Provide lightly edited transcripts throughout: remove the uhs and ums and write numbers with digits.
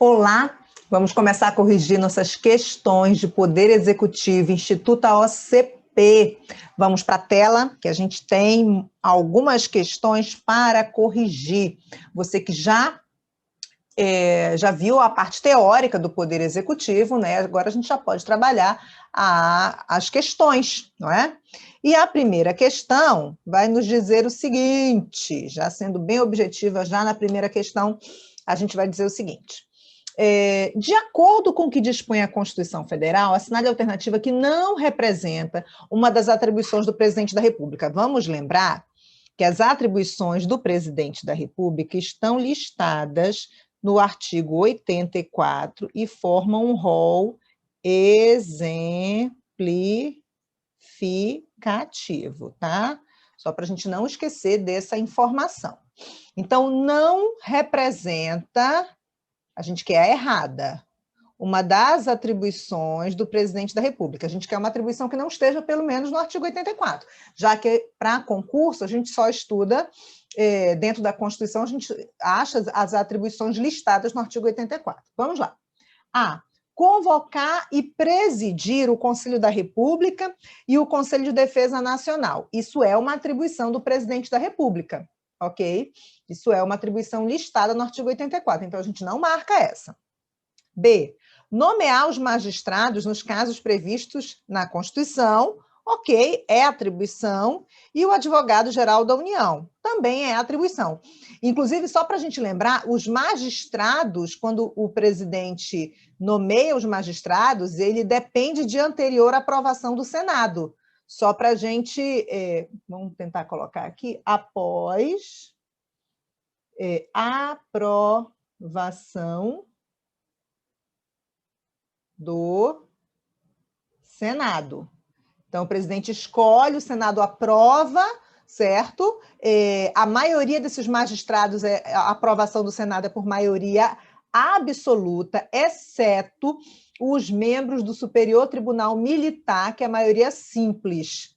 Olá, vamos começar a corrigir nossas questões de Poder Executivo, Instituto OCP. Vamos para a tela, que a gente tem algumas questões para corrigir. Você que já viu a parte teórica do Poder Executivo, né? Agora a gente já pode trabalhar as questões, não é? E a primeira questão vai nos dizer o seguinte, já sendo bem objetiva, já na primeira questão, a gente vai dizer o seguinte: de acordo com o que dispõe a Constituição Federal, assinale a alternativa que não representa uma das atribuições do presidente da República. Vamos lembrar que as atribuições do presidente da República estão listadas no artigo 84 e formam um rol exemplificativo, tá? Só para a gente não esquecer dessa informação. Então, não representa, a gente quer a errada, uma das atribuições do presidente da República. A gente quer uma atribuição que não esteja, pelo menos, no artigo 84, já que, para concurso, a gente só estuda, dentro da Constituição, a gente acha as atribuições listadas no artigo 84. Vamos lá. A. Convocar e presidir o Conselho da República e o Conselho de Defesa Nacional. Isso é uma atribuição do presidente da República, ok? Isso é uma atribuição listada no artigo 84, então a gente não marca essa. B. Nomear os magistrados nos casos previstos na Constituição, ok, é atribuição, e o advogado-geral da União, também é atribuição. Inclusive, só para a gente lembrar, os magistrados, quando o presidente nomeia os magistrados, ele depende de anterior aprovação do Senado. Só para a gente, vamos tentar colocar aqui, após aprovação do Senado. Então, o presidente escolhe, o Senado aprova, certo? A maioria desses magistrados, a aprovação do Senado é por maioria absoluta, exceto os membros do Superior Tribunal Militar, que é a maioria simples.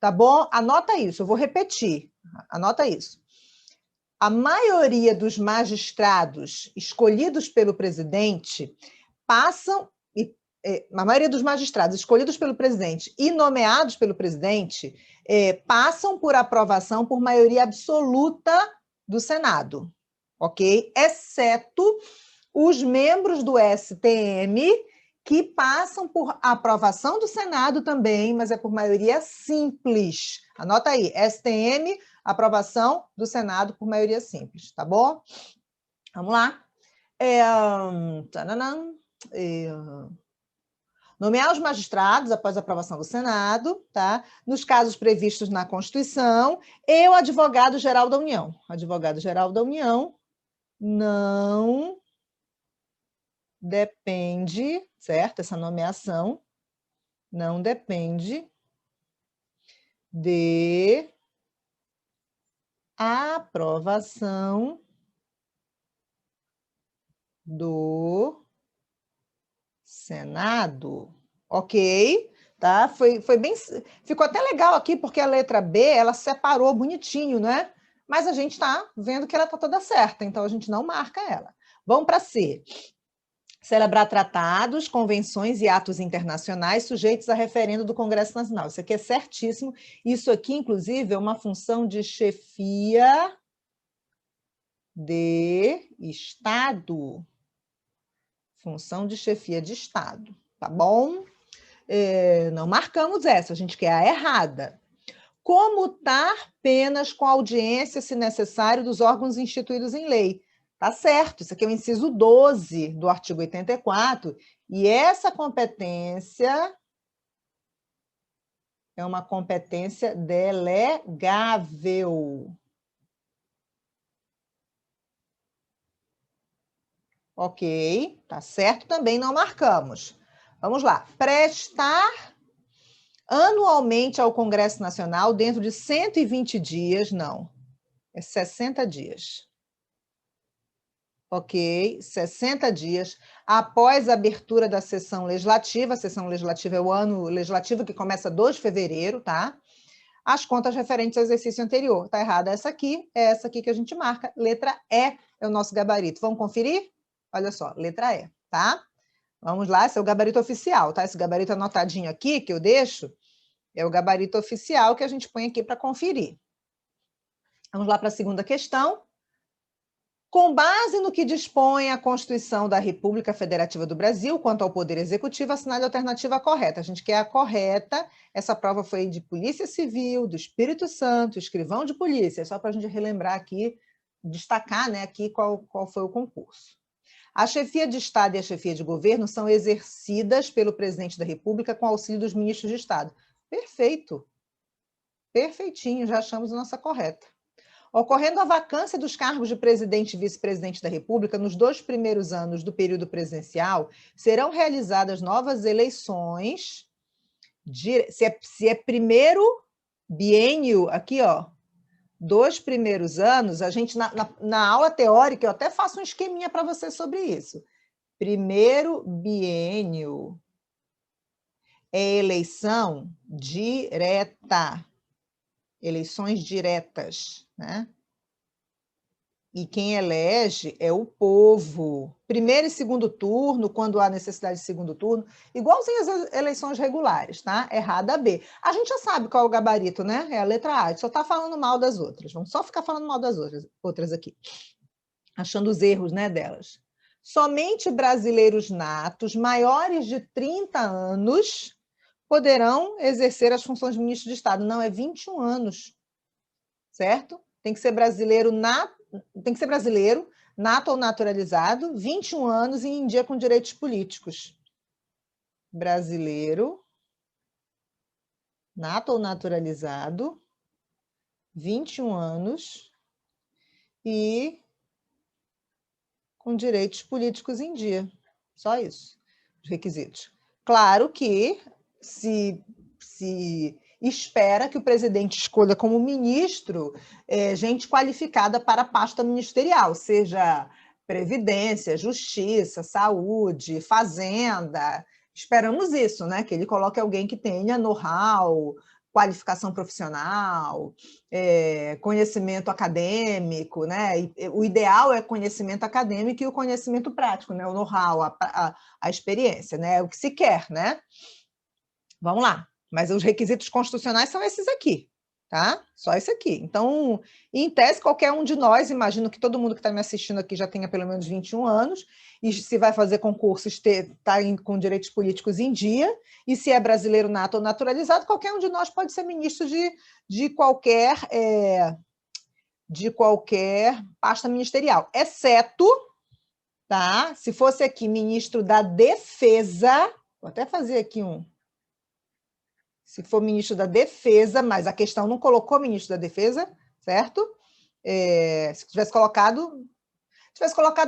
Tá bom? Anota isso, eu vou repetir. Anota isso. A maioria dos magistrados escolhidos pelo presidente a maioria dos magistrados escolhidos pelo presidente e nomeados pelo presidente passam por aprovação por maioria absoluta do Senado, ok? Exceto os membros do STM, que passam por aprovação do Senado também, mas é por maioria simples. Anota aí, STM, aprovação do Senado por maioria simples, tá bom? Vamos lá. Nomear os magistrados após a aprovação do Senado, tá? Nos casos previstos na Constituição, e o advogado-geral da União. O advogado-geral da União não depende, certo? Essa nomeação não depende de aprovação do Senado, ok? Tá? Foi bem, ficou até legal aqui, porque a letra B, ela separou bonitinho, né? Mas a gente está vendo que ela está toda certa, então a gente não marca ela. Vamos para C. Celebrar tratados, convenções e atos internacionais sujeitos a referendo do Congresso Nacional. Isso aqui é certíssimo. Isso aqui, inclusive, é uma função de chefia de Estado. Função de chefia de Estado, tá bom? Não marcamos essa, a gente quer a errada. Comutar penas com audiência, se necessário, dos órgãos instituídos em lei. Tá certo, isso aqui é o inciso 12 do artigo 84, e essa competência é uma competência delegável. Ok, tá certo, também não marcamos. Vamos lá. Prestar anualmente ao Congresso Nacional, dentro de 120 dias, não, é 60 dias. Ok, 60 dias, após a abertura da sessão legislativa. A sessão legislativa é o ano legislativo que começa 2 de fevereiro, tá? As contas referentes ao exercício anterior. Tá errada essa aqui, é essa aqui que a gente marca. Letra E é o nosso gabarito. Vamos conferir? Olha só, letra E, tá? Vamos lá, esse é o gabarito oficial, tá? Esse gabarito anotadinho aqui, que eu deixo, é o gabarito oficial que a gente põe aqui para conferir. Vamos lá para a segunda questão. Com base no que dispõe a Constituição da República Federativa do Brasil, quanto ao Poder Executivo, assinale a alternativa correta. A gente quer a correta. Essa prova foi de Polícia Civil, do Espírito Santo, escrivão de polícia, só para a gente relembrar aqui, destacar, né, aqui qual foi o concurso. A chefia de Estado e a chefia de governo são exercidas pelo presidente da República com auxílio dos ministros de Estado. Perfeito. Perfeitinho, já achamos a nossa correta. Ocorrendo a vacância dos cargos de presidente e vice-presidente da República nos 2 primeiros anos do período presidencial, serão realizadas novas eleições. Se é primeiro biênio, aqui, ó, 2 primeiros anos, a gente, na aula teórica, eu até faço um esqueminha para você sobre isso. Primeiro biênio é eleição direta. Eleições diretas, né? E quem elege é o povo. Primeiro e segundo turno, quando há necessidade de segundo turno, igualzinho as eleições regulares, tá? Errada a B. A gente já sabe qual é o gabarito, né? É a letra A, a gente só está falando mal das outras. Vamos só ficar falando mal das outras aqui. Achando os erros, né, delas. Somente brasileiros natos, maiores de 30 anos, poderão exercer as funções de ministro de Estado. Não, é 21 anos, certo? Tem que ser brasileiro nato ou naturalizado, 21 anos e em dia com direitos políticos. Brasileiro, nato ou naturalizado, 21 anos e com direitos políticos em dia. Só isso, os requisitos. Claro que se espera que o presidente escolha como ministro gente qualificada para a pasta ministerial, seja Previdência, Justiça, Saúde, Fazenda. Esperamos isso, né? Que ele coloque alguém que tenha know-how, qualificação profissional, conhecimento acadêmico, né? E o ideal é conhecimento acadêmico e o conhecimento prático, né? O know-how, a experiência, né? É o que se quer, né? Vamos lá. Mas os requisitos constitucionais são esses aqui, tá? Só esse aqui. Então, em tese, qualquer um de nós, imagino que todo mundo que está me assistindo aqui já tenha pelo menos 21 anos, e se vai fazer concurso, está com direitos políticos em dia, e se é brasileiro nato ou naturalizado, qualquer um de nós pode ser ministro de qualquer pasta ministerial, exceto, tá? Se fosse aqui ministro da Defesa, vou até fazer aqui se for ministro da Defesa, mas a questão não colocou ministro da Defesa, certo? Se tivesse colocado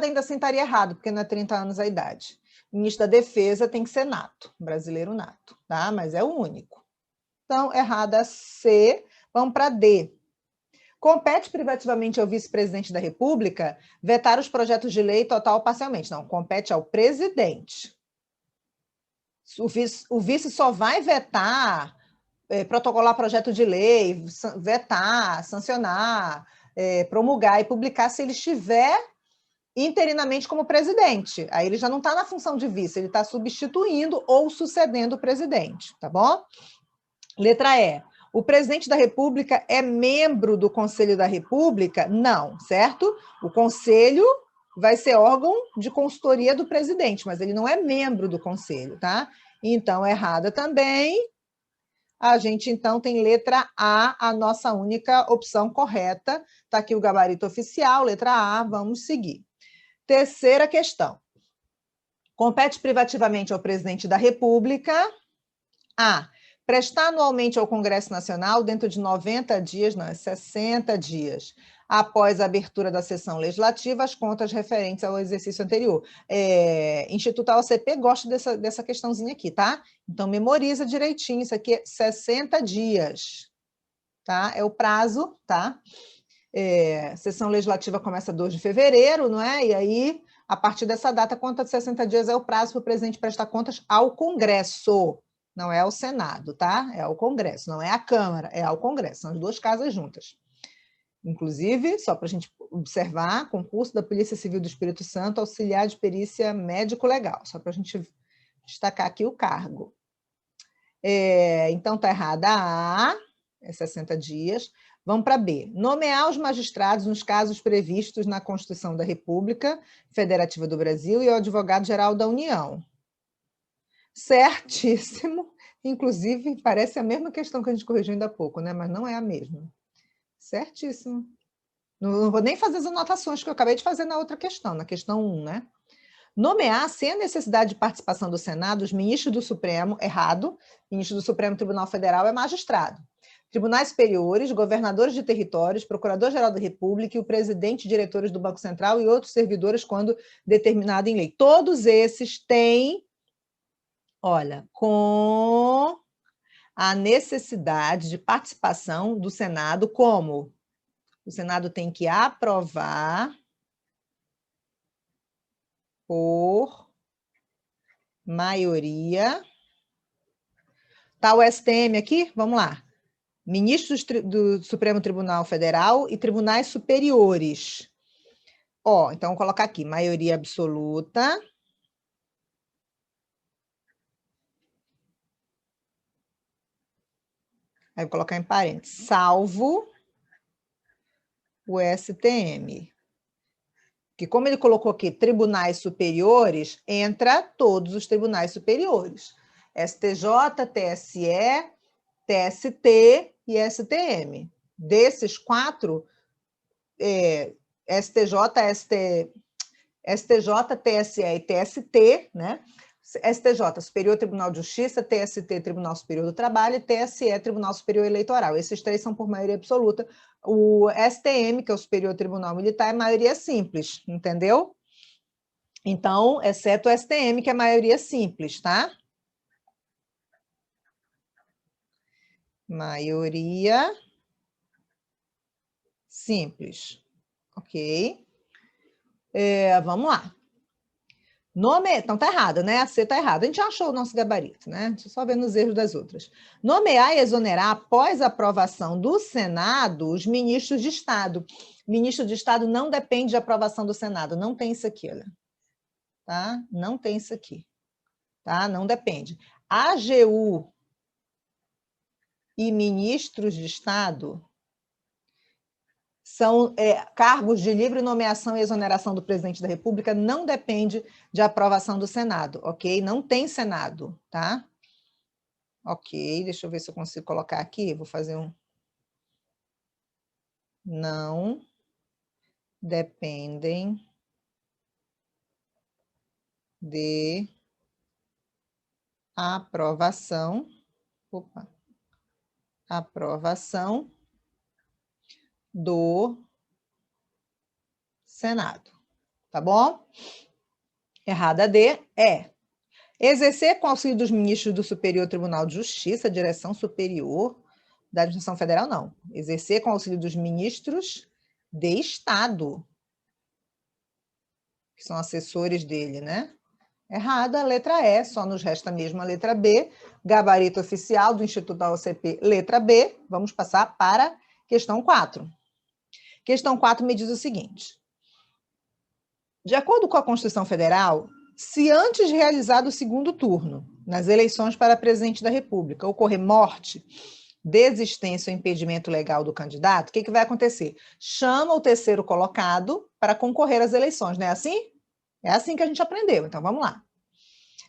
ainda assim estaria errado, porque não é 30 anos a idade. Ministro da Defesa tem que ser nato, brasileiro nato, tá? Mas é o único. Então, errada C, vamos para D. Compete privativamente ao vice-presidente da República vetar os projetos de lei total ou parcialmente. Não, compete ao presidente. O vice só vai vetar, protocolar projeto de lei, vetar, sancionar, promulgar e publicar se ele estiver interinamente como presidente. Aí ele já não está na função de vice, ele está substituindo ou sucedendo o presidente, tá bom? Letra E. O presidente da República é membro do Conselho da República? Não, certo? O Conselho vai ser órgão de consultoria do presidente, mas ele não é membro do Conselho, tá? Então, errada também. A gente, então, tem letra A, a nossa única opção correta. Está aqui o gabarito oficial, letra A, vamos seguir. Terceira questão. Compete privativamente ao presidente da República A. Prestar anualmente ao Congresso Nacional, dentro de 90 dias, não, 60 dias, após a abertura da sessão legislativa, as contas referentes ao exercício anterior. Instituto AOCP gosta dessa questãozinha aqui, tá? Então, memoriza direitinho, isso aqui é 60 dias, tá? É o prazo, tá? Sessão legislativa começa 2 de fevereiro, não é? E aí, a partir dessa data, conta de 60 dias é o prazo para o presidente prestar contas ao Congresso. Não é ao Senado, tá? É ao Congresso, não é à Câmara, é ao Congresso. São as 2 casas juntas. Inclusive, só para a gente observar concurso da Polícia Civil do Espírito Santo, auxiliar de perícia médico-legal, só para a gente destacar aqui o cargo. Então, está errada a A, é 60 dias. Vamos para B. Nomear os magistrados nos casos previstos na Constituição da República Federativa do Brasil e o advogado-geral da União. Certíssimo. Inclusive, parece a mesma questão que a gente corrigiu ainda há pouco, né? Mas não é a mesma. Certíssimo. Não vou nem fazer as anotações que eu acabei de fazer na outra questão, na questão 1, né? Nomear, sem a necessidade de participação do Senado, os ministros do Supremo, errado, ministro do Supremo Tribunal Federal é magistrado. Tribunais superiores, governadores de territórios, procurador-geral da República e o presidente e diretores do Banco Central e outros servidores quando determinado em lei. Todos esses têm, olha, com a necessidade de participação do Senado, como o Senado tem que aprovar por maioria. Tá o STM aqui? Vamos lá. Ministros do Supremo Tribunal Federal e tribunais superiores. Então, vou colocar aqui, maioria absoluta. Aí, vou colocar em parênteses, salvo o STM. Que como ele colocou aqui, tribunais superiores, entra todos os tribunais superiores. STJ, TSE, TST e STM. Desses 4, STJ, TSE e TST, né? STJ, Superior Tribunal de Justiça, TST, Tribunal Superior do Trabalho, e TSE, Tribunal Superior Eleitoral. Esses 3 são por maioria absoluta. O STM, que é o Superior Tribunal Militar, é maioria simples, entendeu? Então, exceto o STM, que é maioria simples, tá? Maioria simples. Ok? Vamos lá. Então, tá errado, né? A C tá errada. A gente já achou o nosso gabarito, né? Deixa eu só ver nos erros das outras. Nomear e exonerar, após a aprovação do Senado, os ministros de Estado. Ministro de Estado não depende de aprovação do Senado. Não tem isso aqui, olha. Tá? Não tem isso aqui. Tá? Não depende. AGU e ministros de Estado são cargos de livre nomeação e exoneração do presidente da República, não depende de aprovação do Senado, ok? Não tem Senado, tá? Ok, deixa eu ver se eu consigo colocar aqui, vou fazer um... Não dependem de aprovação, aprovação do Senado, tá bom? Errada D é exercer com auxílio dos ministros do Superior Tribunal de Justiça, direção superior da Administração Federal, não. Exercer com auxílio dos ministros de Estado, que são assessores dele, né? Errada, a letra E, só nos resta mesmo a letra B, gabarito oficial do Instituto da OCP, letra B. Vamos passar para questão 4. Questão 4 me diz o seguinte. De acordo com a Constituição Federal, se antes de realizado o segundo turno, nas eleições para presidente da República, ocorrer morte, desistência ou impedimento legal do candidato, o que vai acontecer? Chama o terceiro colocado para concorrer às eleições, não é assim? É assim que a gente aprendeu, então vamos lá.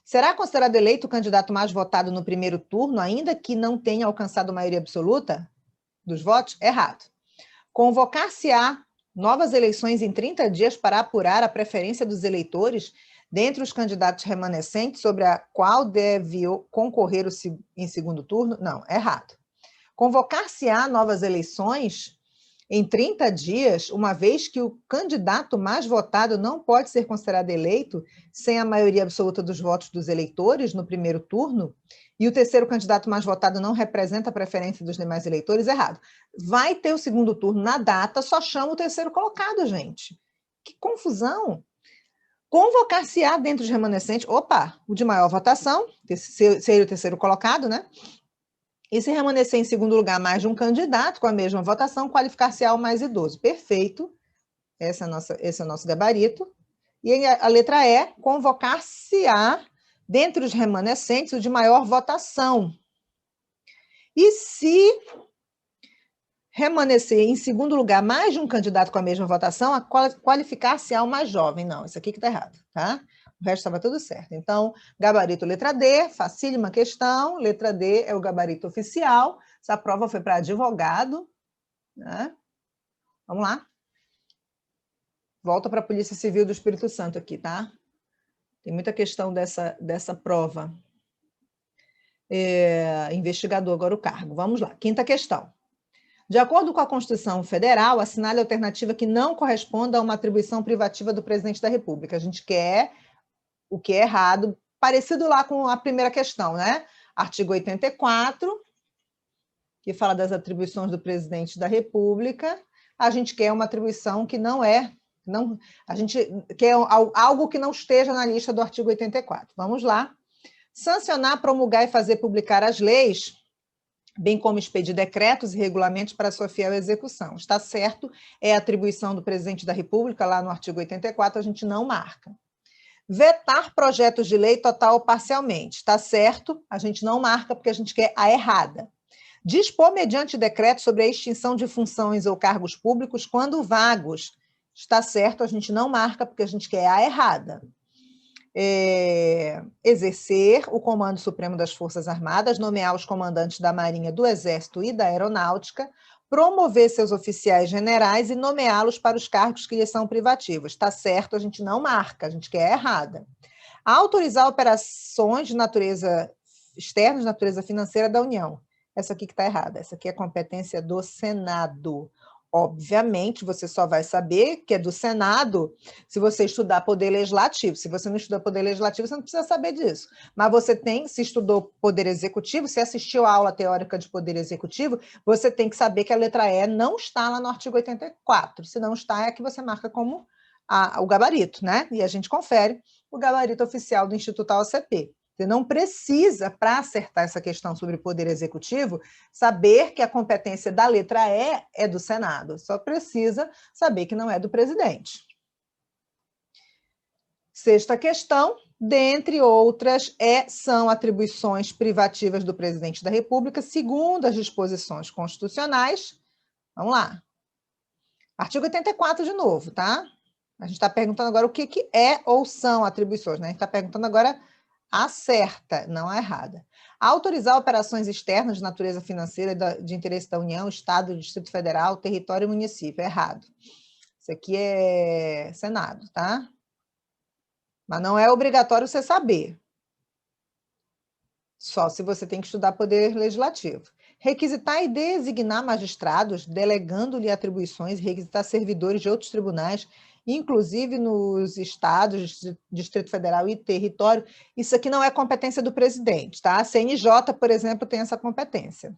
Será considerado eleito o candidato mais votado no primeiro turno, ainda que não tenha alcançado maioria absoluta dos votos? Errado. Convocar-se-á novas eleições em 30 dias para apurar a preferência dos eleitores dentre os candidatos remanescentes sobre a qual deve concorrer em segundo turno? Não, errado. Convocar-se-á novas eleições em 30 dias, uma vez que o candidato mais votado não pode ser considerado eleito sem a maioria absoluta dos votos dos eleitores no primeiro turno, e o terceiro candidato mais votado não representa a preferência dos demais eleitores, errado. Vai ter o segundo turno na data, só chama o terceiro colocado, gente. Que confusão! Convocar-se-á dentre os remanescentes, o de maior votação, seria o terceiro colocado, né? E se remanescer em segundo lugar mais de um candidato com a mesma votação, qualificar-se-á o mais idoso. Perfeito. esse é o nosso gabarito. E a letra E, convocar-se-á, dentre os remanescentes, o de maior votação. E se remanescer em segundo lugar mais de um candidato com a mesma votação, a qualificar-se-á o mais jovem. Não, isso aqui que está errado, tá? O resto estava tudo certo. Então, gabarito letra D, facílima questão. Letra D é o gabarito oficial. Essa prova foi para advogado, né? Vamos lá. Volta para a Polícia Civil do Espírito Santo aqui, tá? Tem muita questão dessa prova. Investigador agora o cargo. Vamos lá. Quinta questão. De acordo com a Constituição Federal, assinale a alternativa que não corresponda a uma atribuição privativa do presidente da República. A gente quer o que é errado, parecido lá com a primeira questão, né? Artigo 84, que fala das atribuições do presidente da República. A gente quer uma atribuição que não é, a gente quer algo que não esteja na lista do artigo 84. Vamos lá. Sancionar, promulgar e fazer publicar as leis, bem como expedir decretos e regulamentos para sua fiel execução. Está certo, é atribuição do presidente da República, lá no artigo 84, a gente não marca. Vetar projetos de lei total ou parcialmente. Está certo, a gente não marca porque a gente quer a errada. Dispor mediante decreto sobre a extinção de funções ou cargos públicos quando vagos. Está certo, a gente não marca porque a gente quer a errada. Exercer o Comando Supremo das Forças Armadas, nomear os comandantes da Marinha, do Exército e da Aeronáutica, promover seus oficiais generais e nomeá-los para os cargos que lhes são privativos. Está certo, a gente não marca, a gente quer a errada. Autorizar operações de natureza externa, de natureza financeira da União. Essa aqui que está errada, essa aqui é competência do Senado. Obviamente, você só vai saber que é do Senado se você estudar Poder Legislativo. Se você não estudar Poder Legislativo, você não precisa saber disso. Mas você tem, se estudou Poder Executivo, se assistiu à aula teórica de Poder Executivo, você tem que saber que a letra E não está lá no artigo 84. Se não está, é que você marca como o gabarito, né? E a gente confere o gabarito oficial do Instituto AOCP. Você não precisa, para acertar essa questão sobre poder executivo, saber que a competência da letra E é do Senado. Só precisa saber que não é do presidente. Sexta questão, dentre outras, são atribuições privativas do presidente da República, segundo as disposições constitucionais. Vamos lá. Artigo 84 de novo, tá? A gente está perguntando agora o que é ou são atribuições, né? A gente está perguntando agora a certa, não a errada. Autorizar operações externas de natureza financeira de interesse da União, Estado, Distrito Federal, território e município. Errado. Isso aqui é Senado, tá? Mas não é obrigatório você saber. Só se você tem que estudar Poder Legislativo. Requisitar e designar magistrados, delegando-lhe atribuições, requisitar servidores de outros tribunais, inclusive nos estados, Distrito Federal e território. Isso aqui não é competência do presidente, tá? A CNJ, por exemplo, tem essa competência.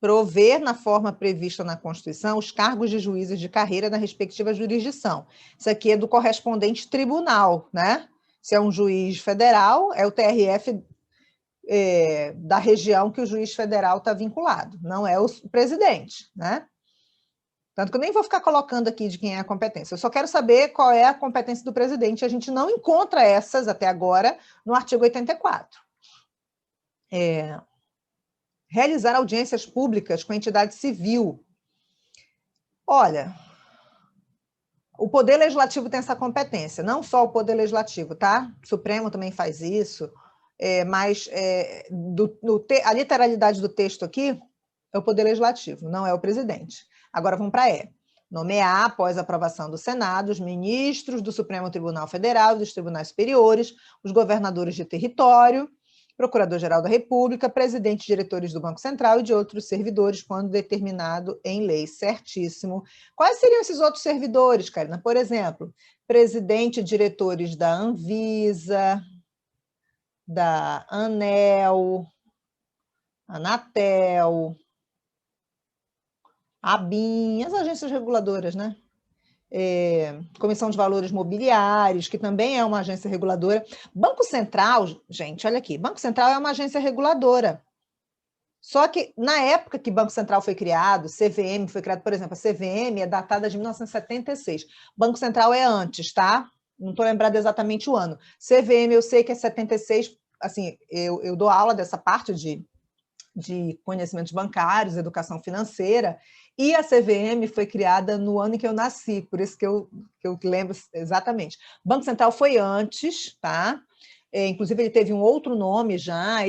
Prover, na forma prevista na Constituição, os cargos de juízes de carreira na respectiva jurisdição. Isso aqui é do correspondente tribunal, né? Se é um juiz federal, é o TRF da região que o juiz federal está vinculado, não é o presidente, né? Tanto que eu nem vou ficar colocando aqui de quem é a competência. Eu só quero saber qual é a competência do presidente. A gente não encontra essas, até agora, no artigo 84. Realizar audiências públicas com entidade civil. Olha, o Poder Legislativo tem essa competência. Não só o Poder Legislativo, tá? O Supremo também faz isso. Mas a literalidade do texto aqui é o Poder Legislativo, não é o presidente. Agora vamos para E. Nomear, após aprovação do Senado, os ministros do Supremo Tribunal Federal e dos tribunais superiores, os governadores de território, Procurador-Geral da República, presidentes e diretores do Banco Central e de outros servidores, quando determinado em lei. Certíssimo. Quais seriam esses outros servidores, Karina? Por exemplo, presidente e diretores da Anvisa, da ANEEL, Anatel, ABIN, as agências reguladoras, né? Comissão de Valores Mobiliários, que também é uma agência reguladora. Banco Central, gente, olha aqui, Banco Central é uma agência reguladora. Só que, na época que o Banco Central foi criado, CVM foi criado, por exemplo, a CVM é datada de 1976. Banco Central é antes, tá? Não estou lembrada exatamente o ano. CVM eu sei que é 76, assim, eu dou aula dessa parte de conhecimentos bancários, educação financeira, e a CVM foi criada no ano em que eu nasci, por isso que eu lembro exatamente. O Banco Central foi antes, tá? Inclusive, ele teve um outro nome já.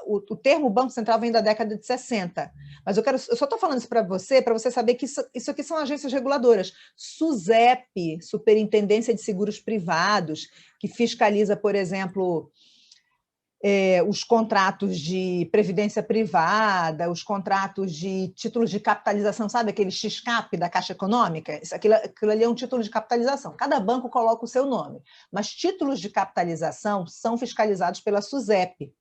O termo Banco Central vem da década de 60. Mas eu só estou falando isso para você saber que isso aqui são agências reguladoras. SUSEP, Superintendência de Seguros Privados, que fiscaliza, por exemplo, os contratos de previdência privada, os contratos de títulos de capitalização, sabe aquele XCAP da Caixa Econômica? Aquilo ali é um título de capitalização. Cada banco coloca o seu nome, mas títulos de capitalização são fiscalizados pela SUSEP.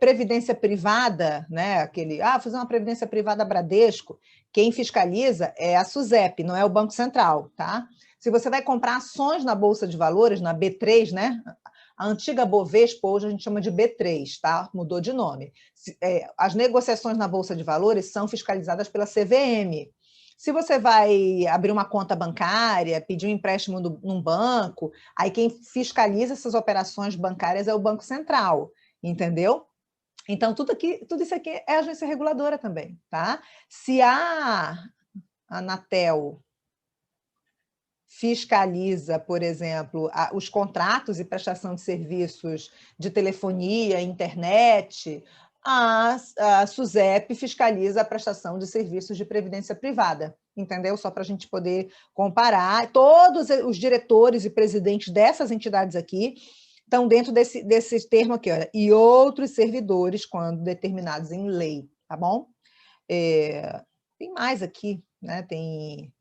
Previdência privada, né? Fazer uma previdência privada Bradesco, quem fiscaliza é a SUSEP, não é o Banco Central, tá? Se você vai comprar ações na Bolsa de Valores, na B3, né? A antiga Bovespa, hoje a gente chama de B3, tá? Mudou de nome. As negociações na Bolsa de Valores são fiscalizadas pela CVM. Se você vai abrir uma conta bancária, pedir um empréstimo num banco, aí quem fiscaliza essas operações bancárias é o Banco Central, entendeu? Então, tudo isso aqui é agência reguladora também, tá? Se a Anatel fiscaliza, por exemplo, os contratos e prestação de serviços de telefonia, internet, a SUSEP fiscaliza a prestação de serviços de previdência privada, entendeu? Só para a gente poder comparar. Todos os diretores e presidentes dessas entidades aqui estão dentro desse termo aqui, olha, e outros servidores, quando determinados em lei, tá bom? Tem mais aqui, né? Tem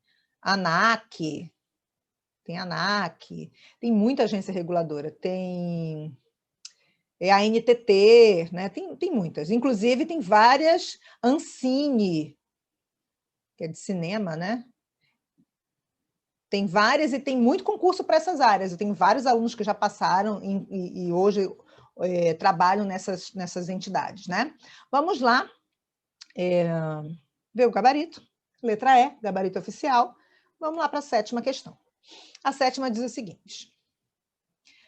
ANAC, tem muita agência reguladora, tem a NTT, né? Tem muitas. Inclusive, tem várias, Ancine, que é de cinema, né? Tem várias e tem muito concurso para essas áreas. Eu tenho vários alunos que já passaram e hoje trabalham nessas entidades, né? Vamos lá ver o gabarito. Letra E, gabarito oficial. Vamos lá para a 7ª questão. A 7ª diz o seguinte: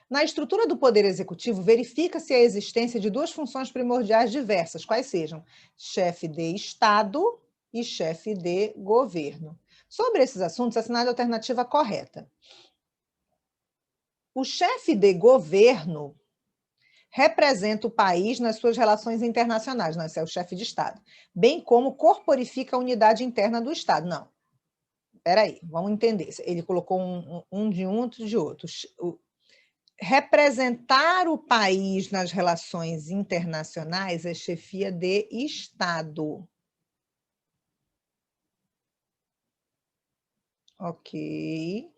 na estrutura do Poder Executivo, verifica-se a existência de duas funções primordiais diversas, quais sejam chefe de Estado e chefe de governo. Sobre esses assuntos, assinale a alternativa correta. O chefe de governo representa o país nas suas relações internacionais, não, esse é o chefe de Estado, bem como corporifica a unidade interna do Estado. Não, espera aí, vamos entender. Ele colocou um de um, outro de outro. Representar o país nas relações internacionais é chefia de Estado. Ok.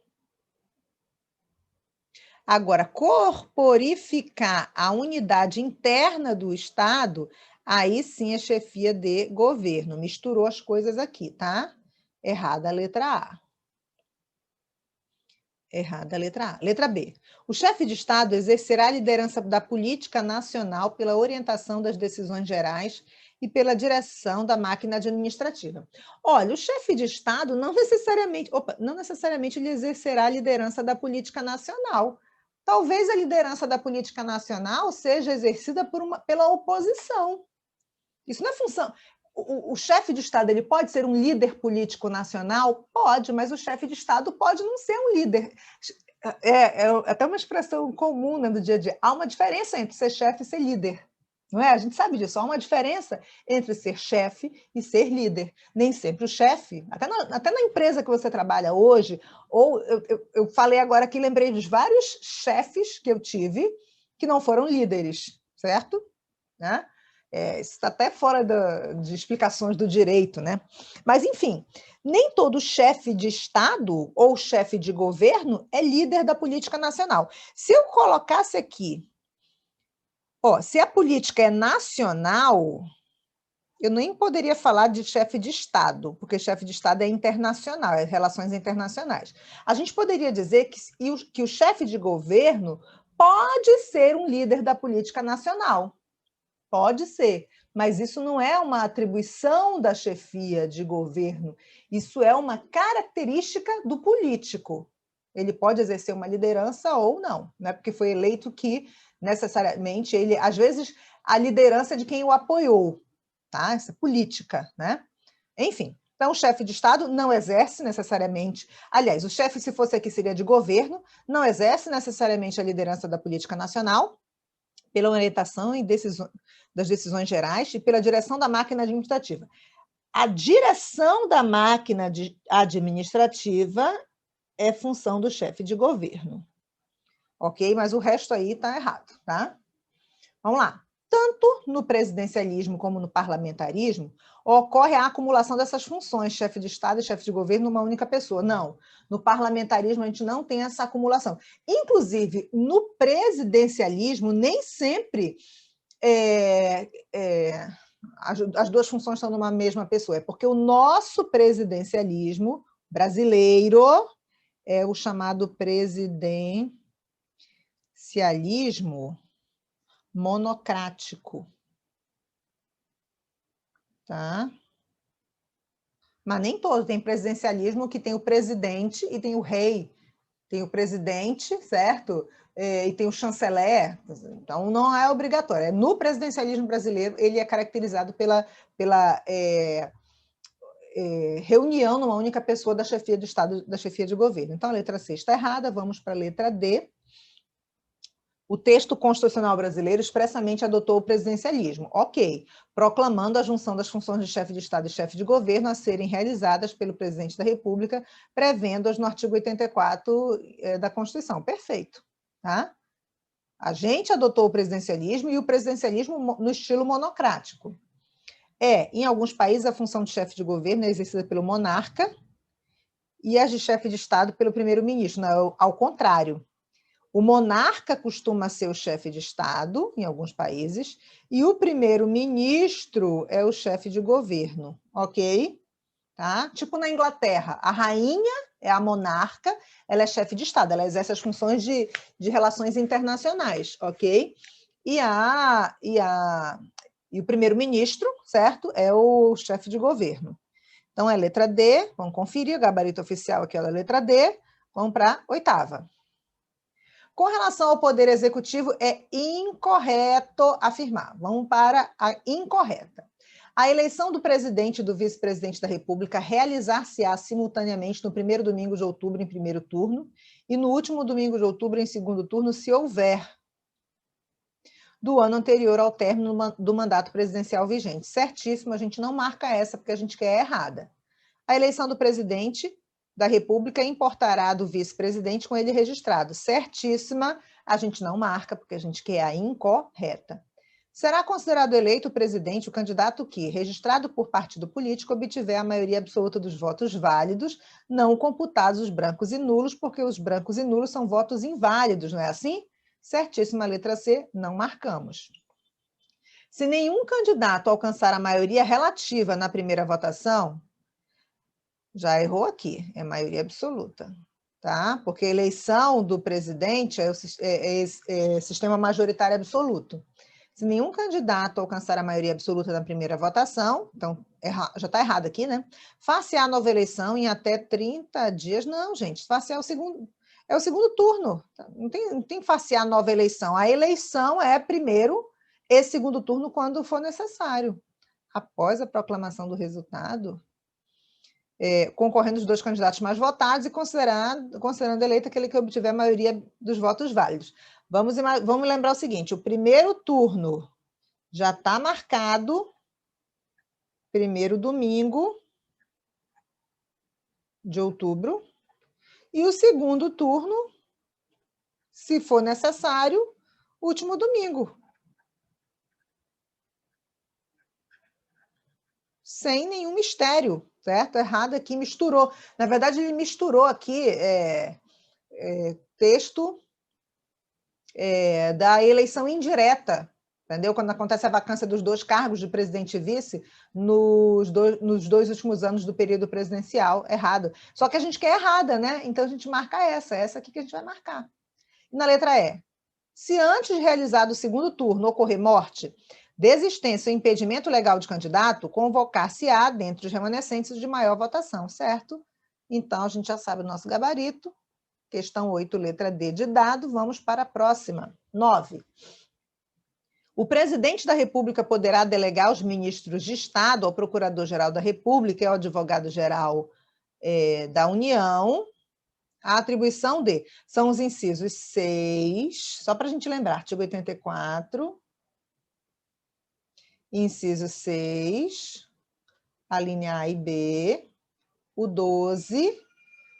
Agora, corporificar a unidade interna do Estado, aí sim é chefia de governo. Misturou as coisas aqui, tá? Errada a letra A. Errada a letra A. Letra B. O chefe de Estado exercerá a liderança da política nacional pela orientação das decisões gerais e pela direção da máquina administrativa. Olha, o chefe de Estado não necessariamente ele exercerá a liderança da política nacional. Talvez a liderança da política nacional seja exercida pela oposição. Isso não é função. O chefe de Estado ele pode ser um líder político nacional? Pode, mas o chefe de Estado pode não ser um líder. É até uma expressão comum, né, do dia a dia. Há uma diferença entre ser chefe e ser líder. Não é? A gente sabe disso. Há uma diferença entre ser chefe e ser líder. Nem sempre o chefe, até na empresa que você trabalha hoje, ou eu falei agora que lembrei dos vários chefes que eu tive que não foram líderes, certo? Né? Isso está até fora de explicações do direito, né? Mas, enfim, nem todo chefe de Estado ou chefe de governo é líder da política nacional. Se eu colocasse aqui, se a política é nacional, eu nem poderia falar de chefe de Estado, porque chefe de Estado é internacional, é relações internacionais. A gente poderia dizer que o chefe de governo pode ser um líder da política nacional. Pode ser, mas isso não é uma atribuição da chefia de governo, isso é uma característica do político. Ele pode exercer uma liderança ou não, né? Porque foi eleito que, necessariamente, ele, às vezes, a liderança é de quem o apoiou, tá? Essa política, né? Enfim, então o chefe de Estado não exerce necessariamente, aliás, o chefe, se fosse aqui, seria de governo, não exerce necessariamente a liderança da política nacional, pela orientação e das decisões gerais e pela direção da máquina administrativa. A direção da máquina administrativa é função do chefe de governo, ok? Mas o resto aí está errado, tá? Vamos lá. Tanto no presidencialismo como no parlamentarismo, ocorre a acumulação dessas funções, chefe de Estado e chefe de governo, numa única pessoa. Não, no parlamentarismo a gente não tem essa acumulação. Inclusive, no presidencialismo, nem sempre as duas funções estão numa mesma pessoa. É porque o nosso presidencialismo brasileiro é o chamado presidencialismo monocrático. Tá? Mas nem todo. Tem presidencialismo que tem o presidente e tem o rei. Tem o presidente, certo? E tem o chanceler. Então, não é obrigatório. No presidencialismo brasileiro, ele é caracterizado pela reunião numa única pessoa da chefia de Estado, da chefia de governo. Então, a letra C está errada. Vamos para a letra D. O texto constitucional brasileiro expressamente adotou o presidencialismo, ok, proclamando a junção das funções de chefe de Estado e chefe de governo a serem realizadas pelo presidente da República, prevendo-as no artigo 84 da Constituição. Perfeito. Tá? A gente adotou o presidencialismo e o presidencialismo no estilo monocrático. Em alguns países, a função de chefe de governo é exercida pelo monarca e as de chefe de Estado pelo primeiro-ministro, ao contrário. O monarca costuma ser o chefe de Estado, em alguns países, e o primeiro-ministro é o chefe de governo, ok? Tá? Tipo na Inglaterra, a rainha é a monarca, ela é chefe de Estado, ela exerce as funções de relações internacionais, ok? E o primeiro-ministro, certo? É o chefe de governo. Então, é letra D, vamos conferir, o gabarito oficial aqui é a letra D, vamos para a oitava. Com relação ao poder executivo, é incorreto afirmar. Vamos para a incorreta. A eleição do presidente e do vice-presidente da República realizar-se-á simultaneamente no primeiro domingo de outubro, em primeiro turno, e no último domingo de outubro, em segundo turno, se houver, do ano anterior ao término do mandato presidencial vigente. Certíssimo, a gente não marca essa, porque a gente quer errada. A eleição do presidente da República importará do vice-presidente com ele registrado. Certíssima, a gente não marca, porque a gente quer a incorreta. Será considerado eleito o presidente o candidato que, registrado por partido político, obtiver a maioria absoluta dos votos válidos, não computados os brancos e nulos, porque os brancos e nulos são votos inválidos, não é assim? Certíssima, letra C, não marcamos. Se nenhum candidato alcançar a maioria relativa na primeira votação, já errou aqui, é maioria absoluta, tá? Porque a eleição do presidente é sistema majoritário absoluto. Se nenhum candidato alcançar a maioria absoluta na primeira votação, então já está errado aqui, né? Far-se-á nova eleição em até 30 dias. Não, gente, far-se-á o segundo turno. Não tem far-se-á nova eleição. A eleição é primeiro e segundo turno quando for necessário. Após a proclamação do resultado, concorrendo os dois candidatos mais votados e considerando eleito aquele que obtiver a maioria dos votos válidos. Vamos lembrar o seguinte, o primeiro turno já está marcado, primeiro domingo de outubro, e o segundo turno, se for necessário, último domingo. Sem nenhum mistério, certo? Errado aqui, misturou. Na verdade, ele misturou aqui texto da eleição indireta, entendeu? Quando acontece a vacância dos dois cargos de presidente e vice nos dois últimos anos do período presidencial. Errado. Só que a gente quer errada, né? Então a gente marca essa aqui que a gente vai marcar. E na letra E, se antes de realizado o segundo turno ocorrer morte Desistência ou impedimento legal de candidato, convocar-se-á dentre os remanescentes de maior votação, certo? Então, a gente já sabe o nosso gabarito. Questão 8, letra D de dado. Vamos para a próxima. 9. O presidente da República poderá delegar aos ministros de Estado, ao Procurador-Geral da República e ao Advogado-Geral da União, a atribuição de... São os incisos 6, só para a gente lembrar, artigo 84, inciso 6, a linha A e B, o 12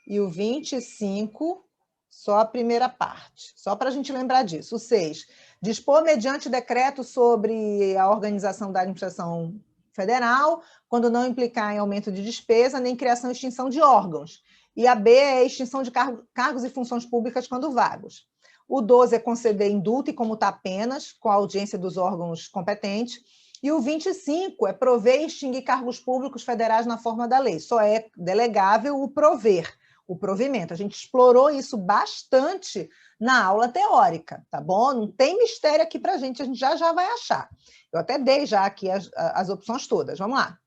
e o 25, só a primeira parte, só para a gente lembrar disso. O 6, dispor mediante decreto sobre a organização da administração federal, quando não implicar em aumento de despesa, nem criação e extinção de órgãos. E a B é a extinção de cargos e funções públicas quando vagos. O 12 é conceder indulto e comutar penas com a audiência dos órgãos competentes. E o 25 é prover e extinguir cargos públicos federais na forma da lei. Só é delegável o prover, o provimento. A gente explorou isso bastante na aula teórica, tá bom? Não tem mistério aqui para a gente já vai achar. Eu até dei já aqui as opções todas. Vamos lá.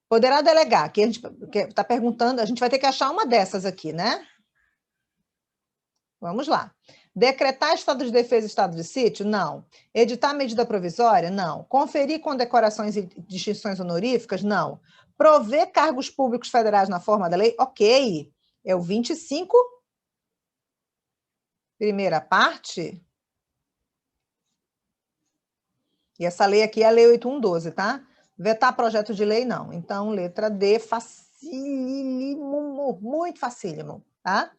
Poderá delegar, aqui a gente está perguntando, a gente vai ter que achar uma dessas aqui, né? Vamos lá. Decretar estado de defesa e estado de sítio? Não. Editar medida provisória? Não. Conferir condecorações e distinções honoríficas? Não. Prover cargos públicos federais na forma da lei? Ok. É o 25, primeira parte. E essa lei aqui é a Lei 8112, tá? Vetar projeto de lei, não. Então, letra D, facílimo, muito facílimo, tá?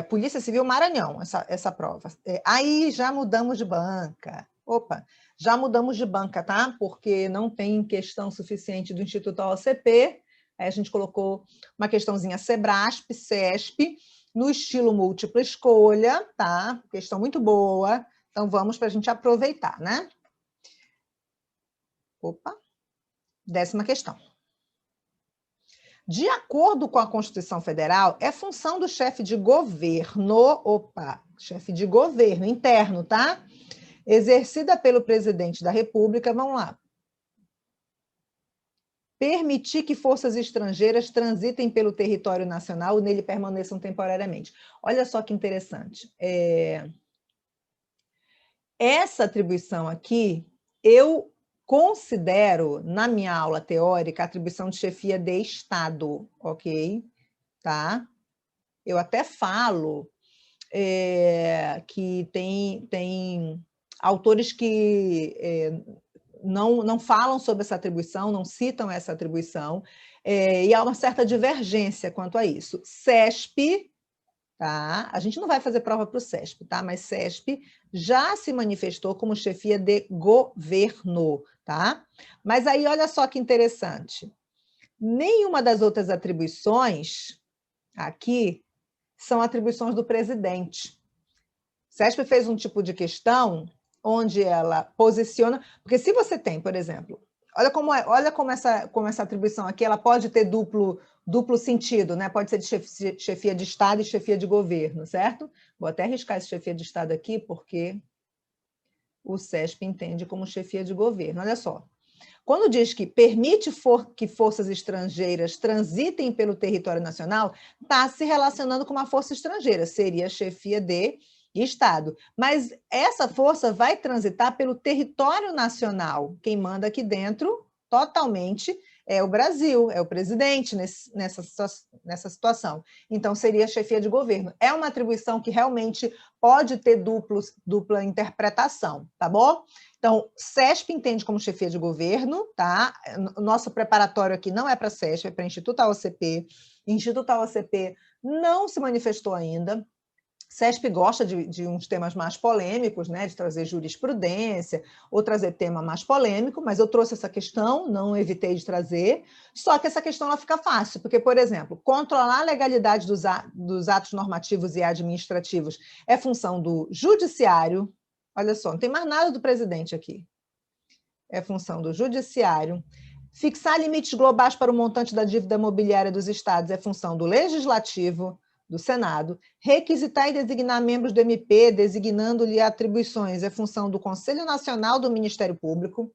Polícia Civil Maranhão, essa prova. Aí já mudamos de banca. Opa, já mudamos de banca, tá? Porque não tem questão suficiente do Instituto OCP. Aí a gente colocou uma questãozinha Sebrasp, CESP, no estilo múltipla escolha, tá? Questão muito boa. Então, vamos para a gente aproveitar, né? Opa, 10ª questão. De acordo com a Constituição Federal, é função do chefe de governo, chefe de governo interno, tá? Exercida pelo presidente da República, vamos lá. Permitir que forças estrangeiras transitem pelo território nacional e nele permaneçam temporariamente. Olha só que interessante. Essa atribuição aqui, eu considero, na minha aula teórica, a atribuição de chefia de Estado, ok? Tá? Eu até falo que tem autores que não falam sobre essa atribuição, não citam essa atribuição, e há uma certa divergência quanto a isso. CESP, tá? A gente não vai fazer prova para o CESP, tá? Mas CESP já se manifestou como chefia de governo, tá? Mas aí, olha só que interessante. Nenhuma das outras atribuições aqui são atribuições do presidente. CESP fez um tipo de questão onde ela posiciona... Porque se você tem, por exemplo... Olha como essa atribuição aqui ela pode ter duplo sentido, né? Pode ser de chefia de Estado e chefia de governo, certo? Vou até arriscar esse chefia de Estado aqui, porque o CESP entende como chefia de governo. Olha só. Quando diz que permite que forças estrangeiras transitem pelo território nacional, está se relacionando com uma força estrangeira, seria a chefia de Estado. Mas essa força vai transitar pelo território nacional. Quem manda aqui dentro, totalmente, é o Brasil, é o presidente nessa situação. Então, seria a chefia de governo. É uma atribuição que realmente pode ter dupla interpretação, tá bom? Então, CESP entende como chefia de governo, tá? O nosso preparatório aqui não é para CESP, é para Instituto AOCP. Instituto AOCP não se manifestou ainda. CESP gosta de uns temas mais polêmicos, né, de trazer jurisprudência, ou trazer tema mais polêmico, mas eu trouxe essa questão, não evitei de trazer, só que essa questão ela fica fácil, porque, por exemplo, controlar a legalidade dos atos normativos e administrativos é função do judiciário, olha só, não tem mais nada do presidente aqui, é função do judiciário. Fixar limites globais para o montante da dívida imobiliária dos estados é função do legislativo. do Senado, requisitar e designar membros do MP, designando-lhe atribuições em função do Conselho Nacional do Ministério Público,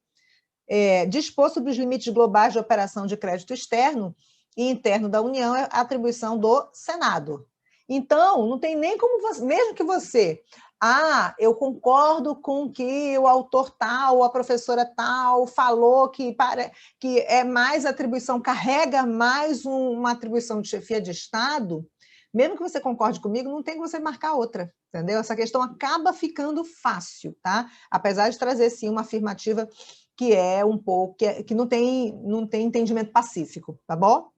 dispor sobre os limites globais de operação de crédito externo e interno da União, é atribuição do Senado. Então, não tem nem como você, mesmo que você, eu concordo com que o autor tal, a professora tal, falou que é mais atribuição, carrega mais uma atribuição de chefia de Estado, mesmo que você concorde comigo, não tem que você marcar outra, entendeu? Essa questão acaba ficando fácil, tá? Apesar de trazer, sim, uma afirmativa que é um pouco, que não tem entendimento pacífico, tá bom?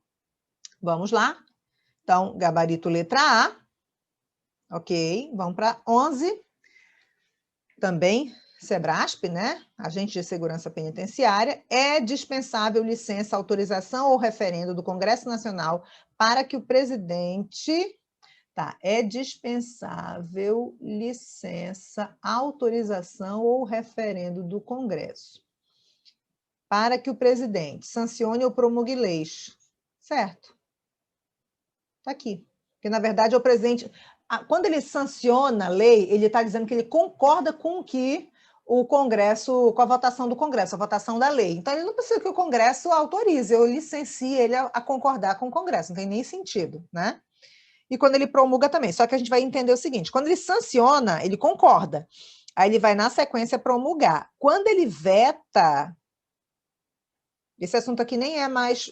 Vamos lá. Então, gabarito letra A. Ok, vamos para 11. Também, SEBRASP, né? Agente de Segurança Penitenciária, é dispensável licença, autorização ou referendo do Congresso Nacional para que o presidente... é dispensável licença, autorização ou referendo do Congresso para que o presidente sancione ou promulgue leis. Certo. Está aqui. Porque, na verdade, é o presidente... Quando ele sanciona a lei, ele está dizendo que ele concorda com o que o Congresso, com a votação do Congresso, a votação da lei. Então, ele não precisa que o Congresso autorize, ou licencie ele a concordar com o Congresso. Não tem nem sentido, né? E quando ele promulga também. Só que a gente vai entender o seguinte, quando ele sanciona, ele concorda. Aí ele vai, na sequência, promulgar. Quando ele veta, esse assunto aqui nem é mais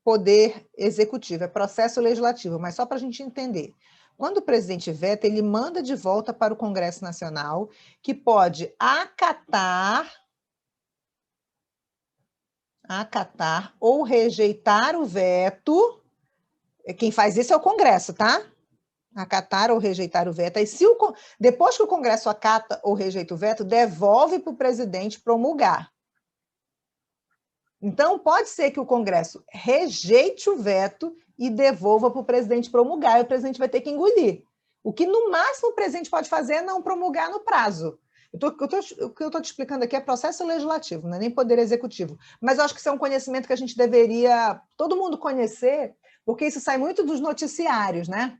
poder executivo, é processo legislativo, mas só para a gente entender. Quando o presidente veta, ele manda de volta para o Congresso Nacional, que pode acatar ou rejeitar o veto. Quem faz isso é o Congresso, tá? Acatar ou rejeitar o veto. E depois que o Congresso acata ou rejeita o veto, devolve para o presidente promulgar. Então, pode ser que o Congresso rejeite o veto e devolva para o presidente promulgar, e o presidente vai ter que engolir. O que, no máximo, o presidente pode fazer é não promulgar no prazo. O que eu estou te explicando aqui é processo legislativo, não é nem poder executivo. Mas eu acho que isso é um conhecimento que a gente deveria, todo mundo conhecer, porque isso sai muito dos noticiários, né?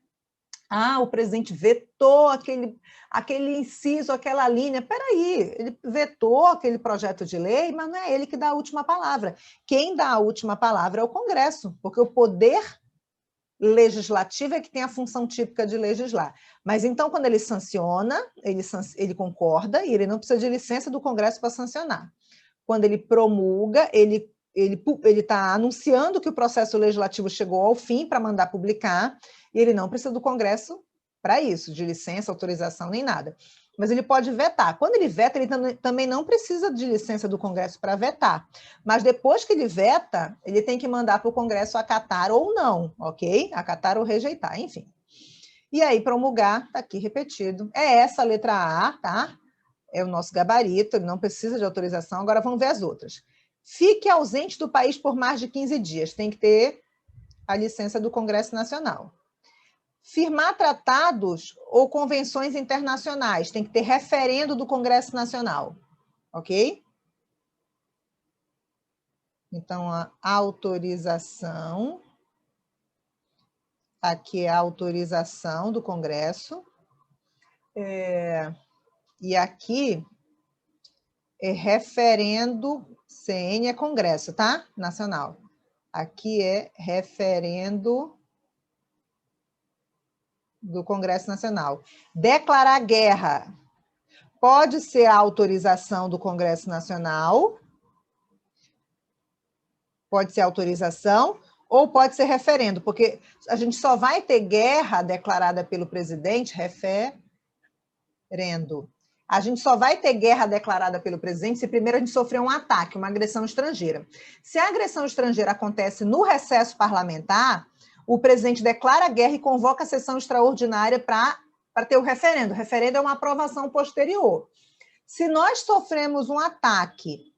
O presidente vetou aquele inciso, aquela linha. Peraí, ele vetou aquele projeto de lei, mas não é ele que dá a última palavra. Quem dá a última palavra é o Congresso, porque o poder legislativo é que tem a função típica de legislar. Mas então, quando ele sanciona, ele concorda e ele não precisa de licença do Congresso para sancionar. Quando ele promulga, ele está anunciando que o processo legislativo chegou ao fim para mandar publicar, e ele não precisa do Congresso para isso, de licença, autorização, nem nada. Mas ele pode vetar. Quando ele veta, ele também não precisa de licença do Congresso para vetar. Mas depois que ele veta, ele tem que mandar para o Congresso acatar ou não, ok? Acatar ou rejeitar, enfim. E aí, promulgar, está aqui repetido. É essa a letra A, tá? É o nosso gabarito, ele não precisa de autorização. Agora vamos ver as outras. Fique ausente do país por mais de 15 dias. Tem que ter a licença do Congresso Nacional. Firmar tratados ou convenções internacionais. Tem que ter referendo do Congresso Nacional. Ok? Então, a autorização. Aqui é a autorização do Congresso. E aqui é referendo, CN é Congresso, tá? Nacional. Aqui é referendo do Congresso Nacional. Declarar guerra. Pode ser a autorização do Congresso Nacional, pode ser autorização, ou pode ser referendo, porque a gente só vai ter guerra declarada pelo presidente, referendo. A gente só vai ter guerra declarada pelo presidente se primeiro a gente sofrer um ataque, uma agressão estrangeira. Se a agressão estrangeira acontece no recesso parlamentar, o presidente declara guerra e convoca a sessão extraordinária para ter o referendo. O referendo é uma aprovação posterior. Se nós sofremos um ataque,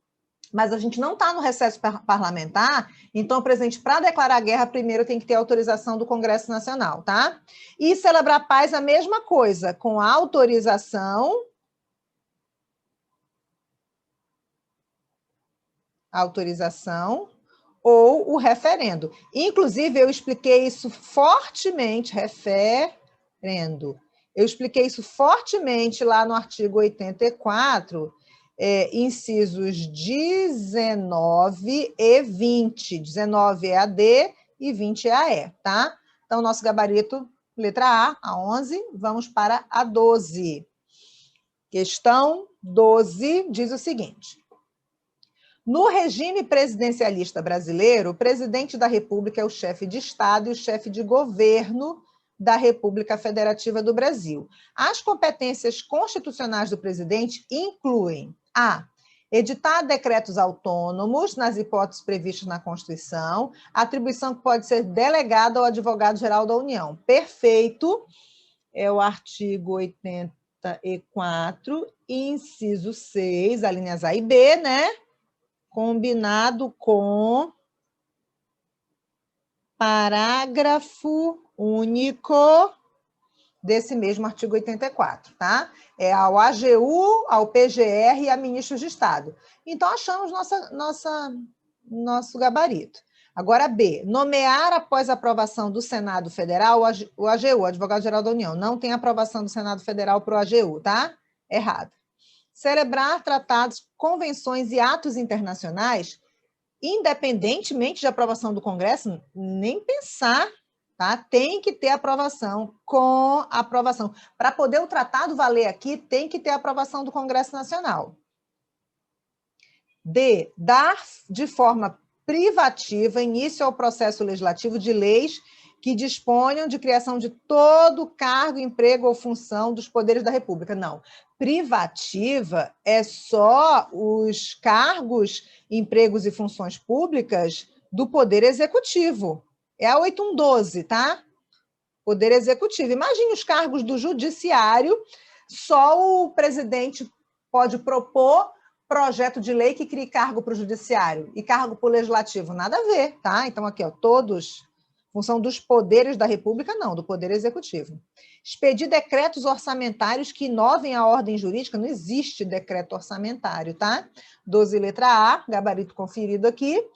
mas a gente não está no recesso parlamentar, então o presidente, para declarar guerra, primeiro tem que ter autorização do Congresso Nacional, tá? E celebrar paz, a mesma coisa, com a autorização ou o referendo. Inclusive, eu expliquei isso fortemente, referendo. Eu expliquei isso fortemente lá no artigo 84, incisos 19 e 20. 19 é a D e 20 é a E, tá? Então, nosso gabarito, letra A 11, vamos para a 12. Questão 12 diz o seguinte: no regime presidencialista brasileiro, o presidente da República é o chefe de Estado e o chefe de governo da República Federativa do Brasil. As competências constitucionais do presidente incluem a editar decretos autônomos, nas hipóteses previstas na Constituição, atribuição que pode ser delegada ao advogado-geral da União. Perfeito, é o artigo 84, inciso 6, alíneas A e B, né? Combinado com parágrafo único desse mesmo artigo 84, tá? É ao AGU, ao PGR e a ministros de Estado. Então, achamos nosso gabarito. Agora, B, nomear após aprovação do Senado Federal o AGU, Advogado-Geral da União. Não tem aprovação do Senado Federal para o AGU, tá? Errado. Celebrar tratados, convenções e atos internacionais, independentemente de aprovação do Congresso, nem pensar, tá? Tem que ter aprovação, com aprovação. Para poder o tratado valer aqui, tem que ter aprovação do Congresso Nacional. D, dar de forma privativa início ao processo legislativo de leis que disponham de criação de todo cargo, emprego ou função dos poderes da República. Não. Privativa é só os cargos, empregos e funções públicas do Poder Executivo. É a 8112, tá? Poder Executivo. Imagine os cargos do Judiciário, só o presidente pode propor projeto de lei que crie cargo para o Judiciário e cargo para o Legislativo. Nada a ver, tá? Então, aqui, ó, todos... função dos poderes da República, não, do Poder Executivo. Expedir decretos orçamentários que inovem a ordem jurídica, não existe decreto orçamentário, tá? 12, letra A, gabarito conferido aqui.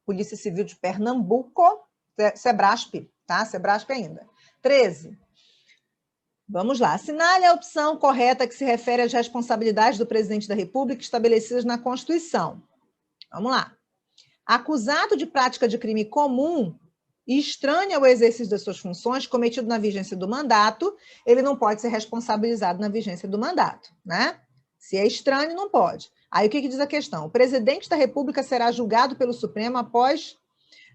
Polícia Civil de Pernambuco, Sebrasp, tá? Sebrasp ainda. 13. Vamos lá. Assinale a opção correta que se refere às responsabilidades do presidente da República estabelecidas na Constituição. Vamos lá. Acusado de prática de crime comum e estranho ao exercício das suas funções, cometido na vigência do mandato, ele não pode ser responsabilizado na vigência do mandato, né? Se é estranho, não pode. Aí o que diz a questão? O presidente da República será julgado pelo Supremo após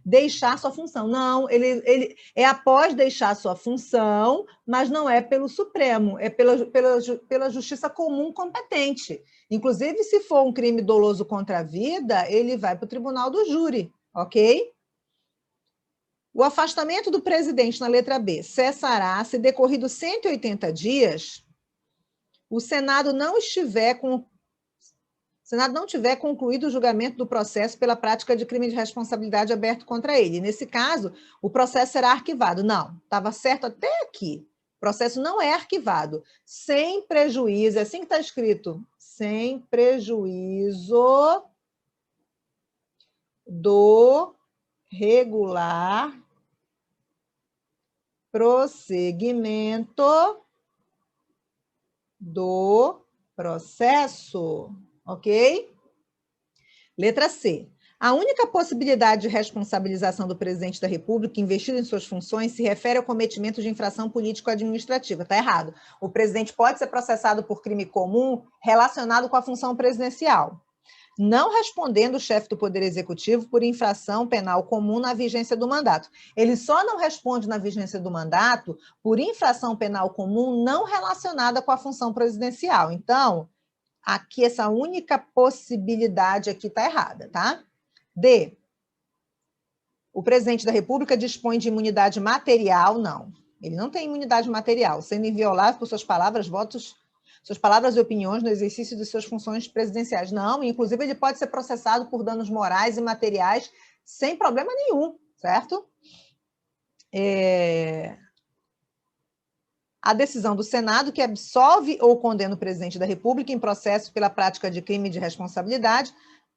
deixar sua função. Não, ele é após deixar sua função, mas não é pelo Supremo, é pela justiça comum competente. Inclusive, se for um crime doloso contra a vida, ele vai para o tribunal do júri, ok? O afastamento do presidente, na letra B, cessará se decorridos 180 dias o Senado não tiver concluído o julgamento do processo pela prática de crime de responsabilidade aberto contra ele. Nesse caso, o processo será arquivado. Não, estava certo até aqui. O processo não é arquivado. Sem prejuízo, é assim que está escrito, sem prejuízo do regular prosseguimento do processo, ok? Letra C. A única possibilidade de responsabilização do presidente da República investido em suas funções se refere ao cometimento de infração político-administrativa. Está errado. O presidente pode ser processado por crime comum relacionado com a função presidencial, não respondendo o chefe do Poder Executivo por infração penal comum na vigência do mandato. Ele só não responde na vigência do mandato por infração penal comum não relacionada com a função presidencial. Então, aqui essa única possibilidade aqui está errada, tá? D. O presidente da República dispõe de imunidade material? Não. Ele não tem imunidade material, sendo inviolável por suas palavras, votos, suas palavras e opiniões no exercício de suas funções presidenciais. Não, inclusive ele pode ser processado por danos morais e materiais sem problema nenhum, certo? A decisão do Senado que absolve ou condena o presidente da República em processo pela prática de crime de responsabilidade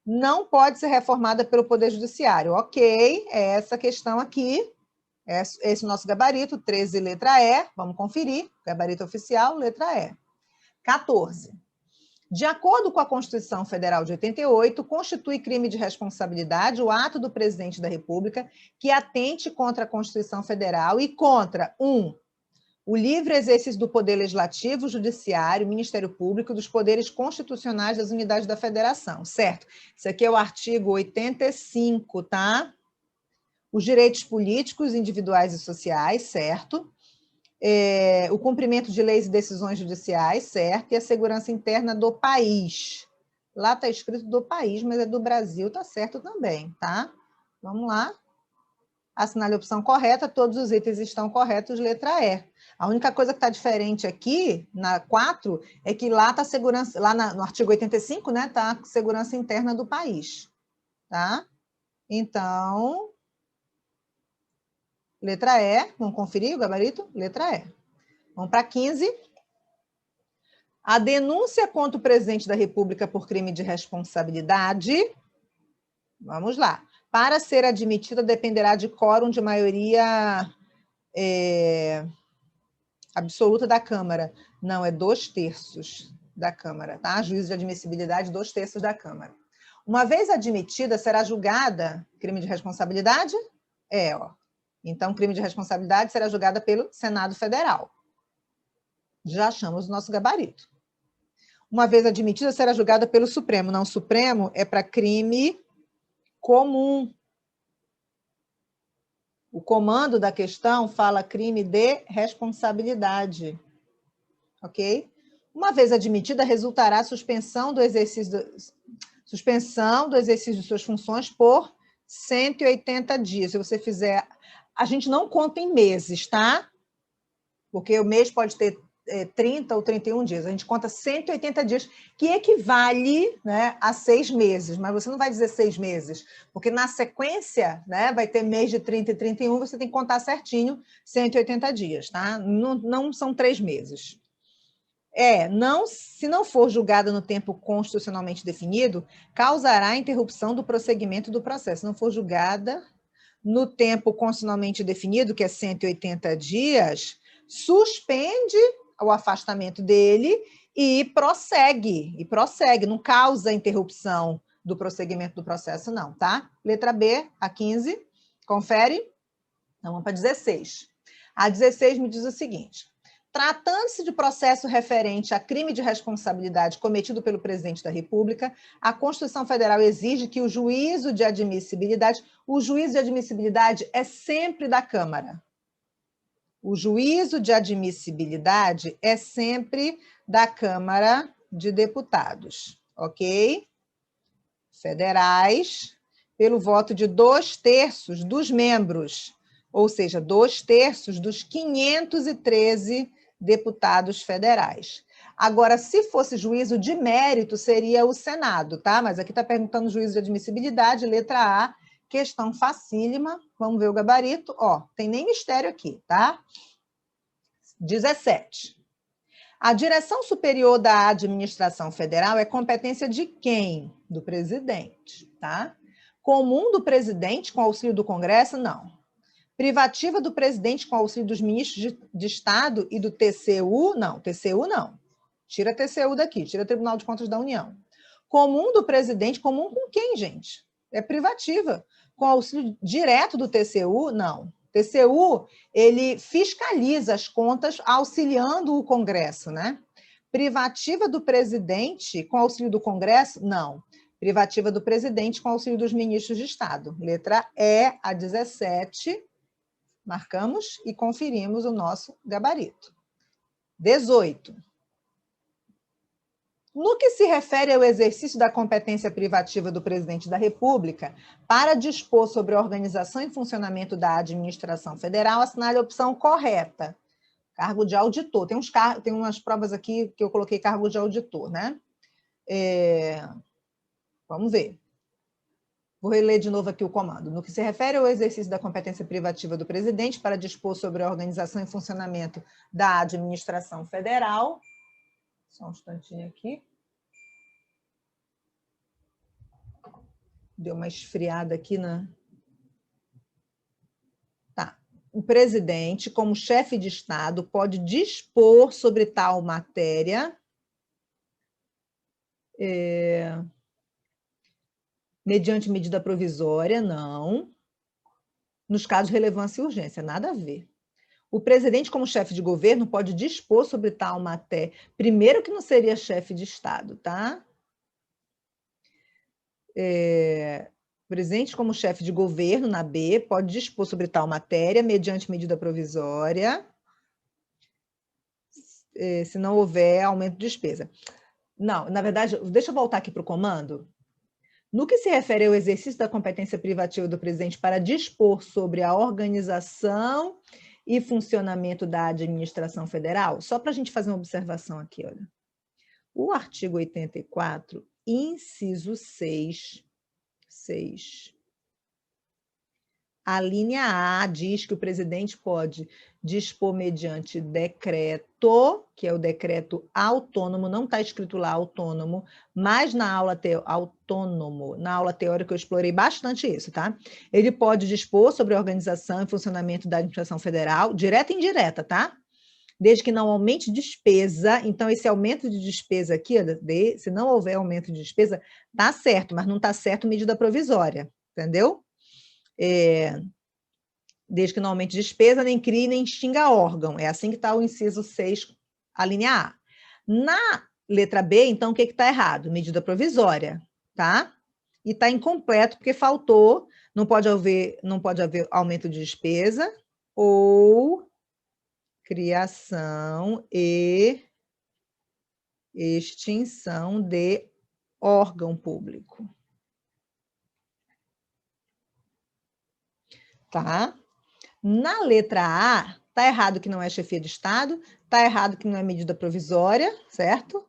não pode ser reformada pelo Poder Judiciário. Ok, é essa questão aqui, esse nosso gabarito, 13, letra E, vamos conferir, gabarito oficial, letra E. 14. De acordo com a Constituição Federal de 88, constitui crime de responsabilidade o ato do presidente da República que atente contra a Constituição Federal e contra 1. O livre exercício do Poder Legislativo, Judiciário, Ministério Público, dos poderes constitucionais das unidades da Federação, certo? Isso aqui é o artigo 85, tá? Os direitos políticos, individuais e sociais, certo? O cumprimento de leis e decisões judiciais, certo? E a segurança interna do país. Lá está escrito do país, mas é do Brasil, tá certo também, tá? Vamos lá. Assinale a opção correta, todos os itens estão corretos, letra E. A única coisa que está diferente aqui, na 4, é que lá está segurança, lá no artigo 85, né, está segurança interna do país, tá? Então, letra E, vamos conferir o gabarito? Letra E. Vamos para 15. A denúncia contra o presidente da República por crime de responsabilidade, vamos lá, para ser admitida dependerá de quórum de maioria absoluta da Câmara. Não, é 2/3 da Câmara, tá? Juízo de admissibilidade, 2/3 da Câmara. Uma vez admitida, será julgada crime de responsabilidade? Então, crime de responsabilidade será julgada pelo Senado Federal. Já achamos o nosso gabarito. Uma vez admitida, será julgada pelo Supremo. Não, o Supremo é para crime comum. O comando da questão fala crime de responsabilidade. Ok? Uma vez admitida, resultará suspensão do exercício de suas funções por 180 dias. Se você fizer... A gente não conta em meses, tá? Porque o mês pode ter 30 ou 31 dias. A gente conta 180 dias, que equivale, né, a 6 meses. Mas você não vai dizer 6 meses, porque na sequência, né, vai ter mês de 30 e 31, você tem que contar certinho 180 dias, tá? Não são 3 meses. Se não for julgada no tempo constitucionalmente definido, causará interrupção do prosseguimento do processo. Se não for julgada no tempo constitucionalmente definido, que é 180 dias, suspende o afastamento dele e prossegue, não causa interrupção do prosseguimento do processo, não, tá? Letra B, a 15, confere. Então, vamos para 16. A 16 me diz o seguinte: tratando-se de processo referente a crime de responsabilidade cometido pelo presidente da República, a Constituição Federal exige que o juízo de admissibilidade é sempre da Câmara. O juízo de admissibilidade é sempre da Câmara de Deputados, ok? Federais, pelo voto de 2/3 dos membros, ou seja, 2/3 dos 513 deputados federais. Agora, se fosse juízo de mérito, seria o Senado, tá? Mas aqui está perguntando juízo de admissibilidade, letra A, questão facílima. Vamos ver o gabarito. Tem nem mistério aqui, tá? 17. A direção superior da administração federal é competência de quem? Do presidente, tá? Comum do presidente com auxílio do Congresso? Não. Privativa do presidente com auxílio dos ministros de Estado e do TCU? Não, TCU não. Tira TCU daqui, tira Tribunal de Contas da União. Comum do presidente, comum com quem, gente? É privativa. Com auxílio direto do TCU? Não. TCU, ele fiscaliza as contas auxiliando o Congresso, né? Privativa do presidente com auxílio do Congresso? Não. Privativa do presidente com auxílio dos ministros de Estado. Letra E, a 17. Marcamos e conferimos o nosso gabarito. 18. No que se refere ao exercício da competência privativa do presidente da República para dispor sobre a organização e funcionamento da administração federal, assinale a opção correta. Cargo de auditor. Tem umas provas aqui que eu coloquei cargo de auditor, né? Vamos ver. Vou reler de novo aqui o comando. No que se refere ao exercício da competência privativa do presidente para dispor sobre a organização e funcionamento da administração federal. Só um instantinho aqui. Deu uma esfriada aqui na... Tá. O presidente, como chefe de Estado, pode dispor sobre tal matéria mediante medida provisória, não. Nos casos de relevância e urgência, nada a ver. O presidente, como chefe de governo, pode dispor sobre tal matéria. Primeiro que não seria chefe de Estado, tá? O presidente, como chefe de governo, na B, pode dispor sobre tal matéria, mediante medida provisória, se não houver aumento de despesa. Não, na verdade, deixa eu voltar aqui para o comando. No que se refere ao exercício da competência privativa do presidente para dispor sobre a organização e funcionamento da administração federal, só para a gente fazer uma observação aqui, olha. O artigo 84, inciso 6, a linha A diz que o presidente pode dispor mediante decreto, que é o decreto autônomo, não está escrito lá autônomo, mas na aula teórica eu explorei bastante isso, tá? Ele pode dispor sobre a organização e funcionamento da administração federal, direta e indireta, tá? Desde que não aumente despesa. Então, esse aumento de despesa aqui, se não houver aumento de despesa, tá certo, mas não está certo medida provisória, entendeu? Desde que não aumente despesa, nem crie, nem extinga órgão. É assim que está o inciso 6, a linha A. Na letra B, então, o que está errado? Medida provisória, tá? E está incompleto, porque faltou, não pode haver aumento de despesa ou criação e extinção de órgão público. Tá? Na letra A, está errado que não é chefia de Estado, está errado que não é medida provisória, certo?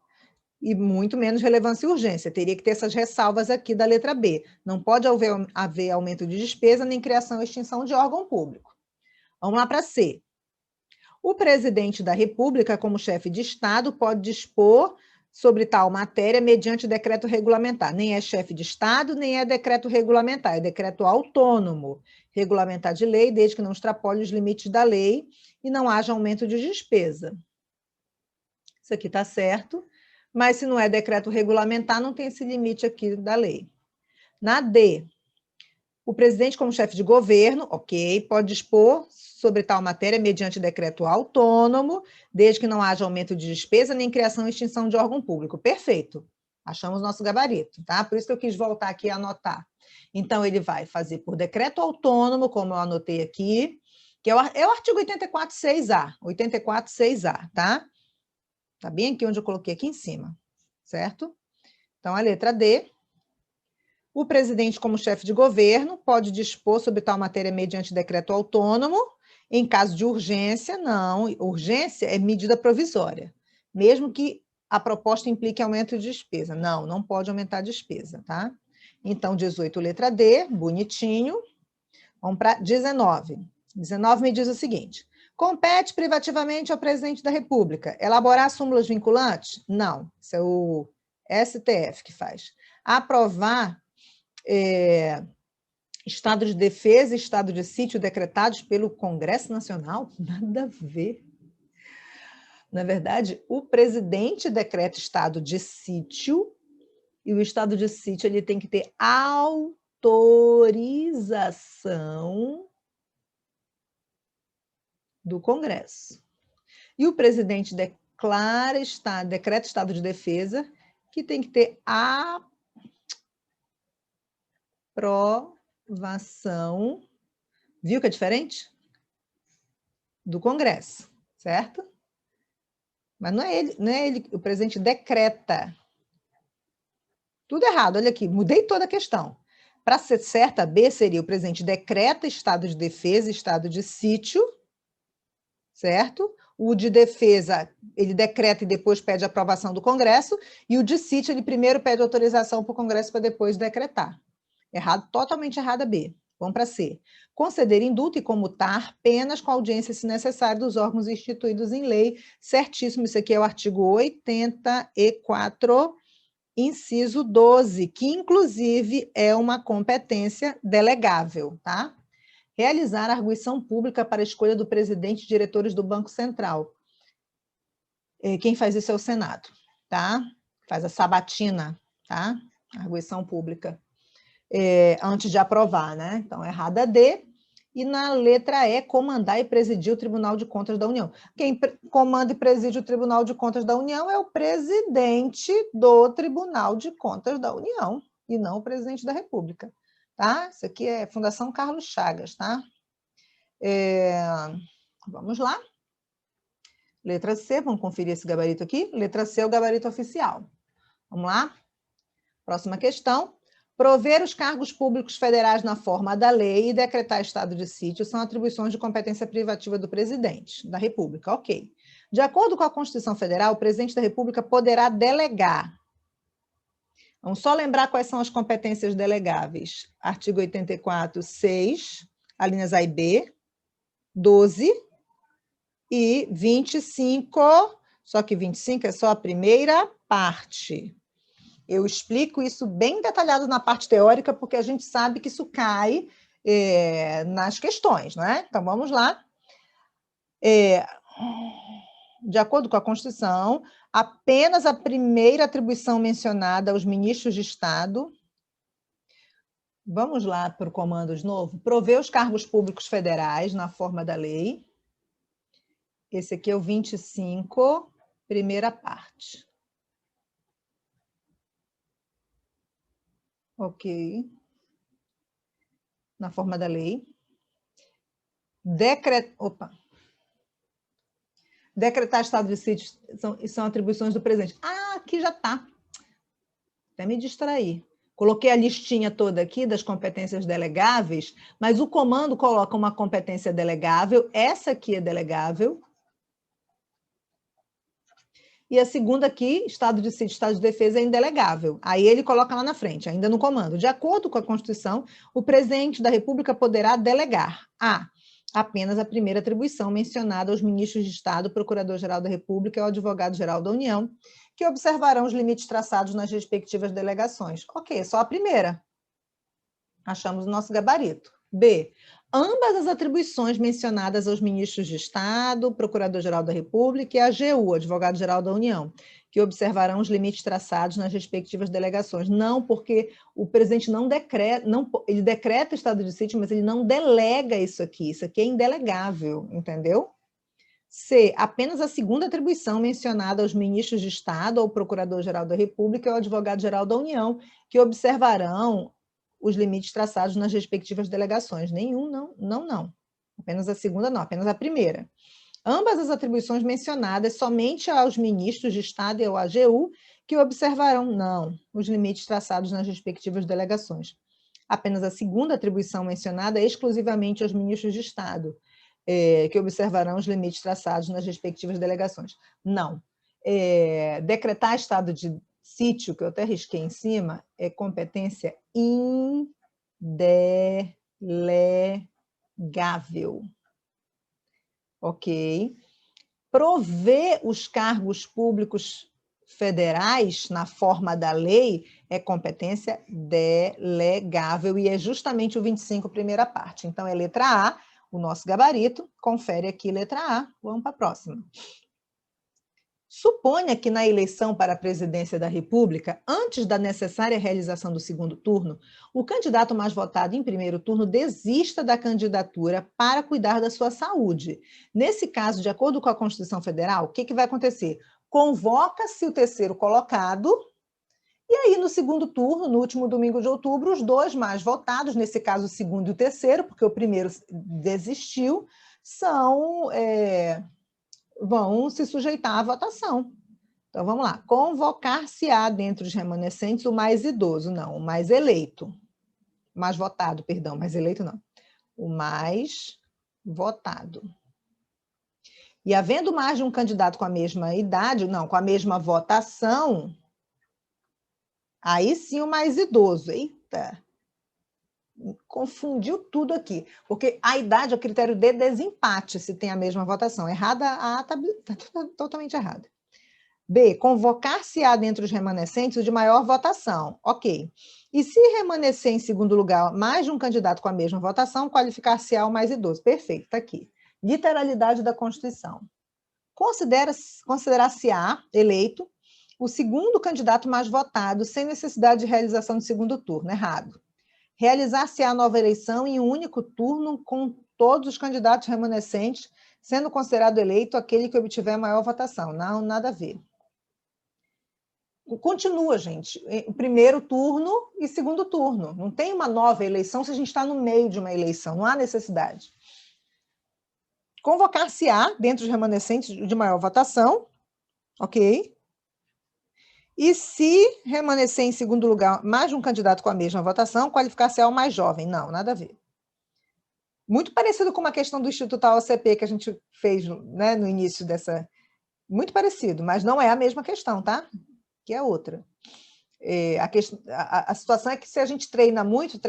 E muito menos relevância e urgência. Teria que ter essas ressalvas aqui da letra B. Não pode haver aumento de despesa, nem criação e extinção de órgão público. Vamos lá para C. O presidente da República, como chefe de Estado, pode dispor sobre tal matéria mediante decreto regulamentar. Nem é chefe de Estado, nem é decreto regulamentar, é decreto autônomo, regulamentar de lei, desde que não extrapole os limites da lei e não haja aumento de despesa. Isso aqui está certo, mas se não é decreto regulamentar, não tem esse limite aqui da lei. Na D, o presidente, como chefe de governo, ok, pode dispor sobre tal matéria mediante decreto autônomo, desde que não haja aumento de despesa nem criação e extinção de órgão público. Perfeito. Achamos nosso gabarito, tá? Por isso que eu quis voltar aqui e anotar. Então, ele vai fazer por decreto autônomo, como eu anotei aqui, que é o artigo 84.6a. 84.6a, tá? Tá bem aqui onde eu coloquei aqui em cima, certo? Então, a letra D. O presidente, como chefe de governo, pode dispor sobre tal matéria mediante decreto autônomo. Em caso de urgência, não. Urgência é medida provisória, mesmo que a proposta implique aumento de despesa. Não, não pode aumentar a despesa, tá? Então, 18, letra D, bonitinho. Vamos para 19. 19 me diz o seguinte: compete privativamente ao presidente da República elaborar súmulas vinculantes? Não, isso é o STF que faz. Aprovar estado de defesa e estado de sítio decretados pelo Congresso Nacional? Nada a ver. Na verdade, o presidente decreta estado de sítio e o estado de sítio ele tem que ter autorização do Congresso. E o presidente decreta estado de defesa, que tem que ter aprovação, viu que é diferente? Do Congresso, certo? Mas não é ele, o presidente decreta. Tudo errado, olha aqui, mudei toda a questão. Para ser certa, B seria o presidente decreta estado de defesa, estado de sítio, certo? O de defesa, ele decreta e depois pede aprovação do Congresso, e o de sítio, ele primeiro pede autorização para o Congresso para depois decretar. Errado, totalmente errada B. Vamos para C. Conceder indulto e comutar penas com audiência, se necessário, dos órgãos instituídos em lei. Certíssimo, isso aqui é o artigo 84 inciso 12, que inclusive é uma competência delegável, tá? Realizar arguição pública para a escolha do presidente e diretores do Banco Central. Quem faz isso é o Senado, tá? Faz a sabatina, tá? Arguição pública, antes de aprovar, né? Então, errada D. E na letra E, comandar e presidir o Tribunal de Contas da União. Quem comanda e preside o Tribunal de Contas da União é o presidente do Tribunal de Contas da União, e não o presidente da República, tá? Isso aqui é Fundação Carlos Chagas, tá? Vamos lá. Letra C, vamos conferir esse gabarito aqui. Letra C é o gabarito oficial. Vamos lá? Próxima questão. Prover os cargos públicos federais na forma da lei e decretar estado de sítio são atribuições de competência privativa do presidente da República. Ok. De acordo com a Constituição Federal, o presidente da República poderá delegar. Vamos só lembrar quais são as competências delegáveis. Artigo 84, 6, alíneas A e B, 12 e 25, só que 25 é só a primeira parte. Eu explico isso bem detalhado na parte teórica, porque a gente sabe que isso cai nas questões, não é? Então, vamos lá. De acordo com a Constituição, apenas a primeira atribuição mencionada aos ministros de Estado. Vamos lá para o comando de novo. Prover os cargos públicos federais na forma da lei. Esse aqui é o 25, primeira parte. Ok. Na forma da lei. Decretar estado de sítio são atribuições do presidente. Ah, aqui já está. Até me distraí. Coloquei a listinha toda aqui das competências delegáveis, mas o comando coloca uma competência delegável, essa aqui é delegável, e a segunda aqui, estado de sítio, estado de defesa, é indelegável. Aí ele coloca lá na frente, ainda no comando. De acordo com a Constituição, o presidente da República poderá delegar apenas a primeira atribuição mencionada aos ministros de Estado, Procurador-Geral da República e ao Advogado-Geral da União, que observarão os limites traçados nas respectivas delegações. Ok, só a primeira. Achamos o nosso gabarito. B. Ambas as atribuições mencionadas aos ministros de Estado, Procurador-Geral da República e a AGU, Advogado-Geral da União, que observarão os limites traçados nas respectivas delegações. Não, porque o presidente não decreta, ele decreta estado de sítio, mas ele não delega isso aqui é indelegável, entendeu? C. Apenas a segunda atribuição mencionada aos ministros de Estado, ao Procurador-Geral da República e ao Advogado-Geral da União, que observarão os limites traçados nas respectivas delegações. Nenhum, não. Apenas a segunda, não. Apenas a primeira. Ambas as atribuições mencionadas somente aos ministros de Estado e ao AGU, que observarão, não, os limites traçados nas respectivas delegações. Apenas a segunda atribuição mencionada exclusivamente aos ministros de Estado, que observarão os limites traçados nas respectivas delegações. Não. Decretar estado de sítio, que eu até risquei em cima, é competência indelegável. Ok? Prover os cargos públicos federais na forma da lei é competência delegável e é justamente o 25, primeira parte. Então, é letra A, o nosso gabarito. Confere aqui letra A. Vamos para a próxima. Suponha que na eleição para a presidência da República, antes da necessária realização do segundo turno, o candidato mais votado em primeiro turno desista da candidatura para cuidar da sua saúde. Nesse caso, de acordo com a Constituição Federal, o que vai acontecer? Convoca-se o terceiro colocado, e aí no segundo turno, no último domingo de outubro, os dois mais votados, nesse caso o segundo e o terceiro, porque o primeiro desistiu, vão se sujeitar à votação. Então, vamos lá. Convocar-se-á dentre os remanescentes o mais idoso. Não, o mais eleito. Mais votado, perdão. Mais eleito, não. O mais votado. E havendo mais de um candidato com a mesma idade, não, com a mesma votação, aí sim o mais idoso. Eita! Confundiu tudo aqui, porque a idade é o critério de desempate, se tem a mesma votação. Errada, a A está totalmente errada. B, convocar-se-á dentre os remanescentes o de maior votação. Ok. E se remanescer em segundo lugar mais de um candidato com a mesma votação, qualificar-se-á o mais idoso. Perfeito, está aqui. Literalidade da Constituição. Considerar-se-á eleito o segundo candidato mais votado, sem necessidade de realização de segundo turno. Errado. Realizar-se-á a nova eleição em um único turno com todos os candidatos remanescentes, sendo considerado eleito aquele que obtiver maior votação. Não, nada a ver. Continua, gente. Primeiro turno e segundo turno. Não tem uma nova eleição se a gente está no meio de uma eleição. Não há necessidade. Convocar-se-á, dentre os remanescentes de maior votação, ok? E se remanescer em segundo lugar mais de um candidato com a mesma votação, qualificar-se-á o mais jovem. Não, nada a ver. Muito parecido com uma questão do Instituto AOCP que a gente fez, né, no início dessa... Muito parecido, mas não é a mesma questão, tá? Que é outra. A situação é que se a gente treina muito,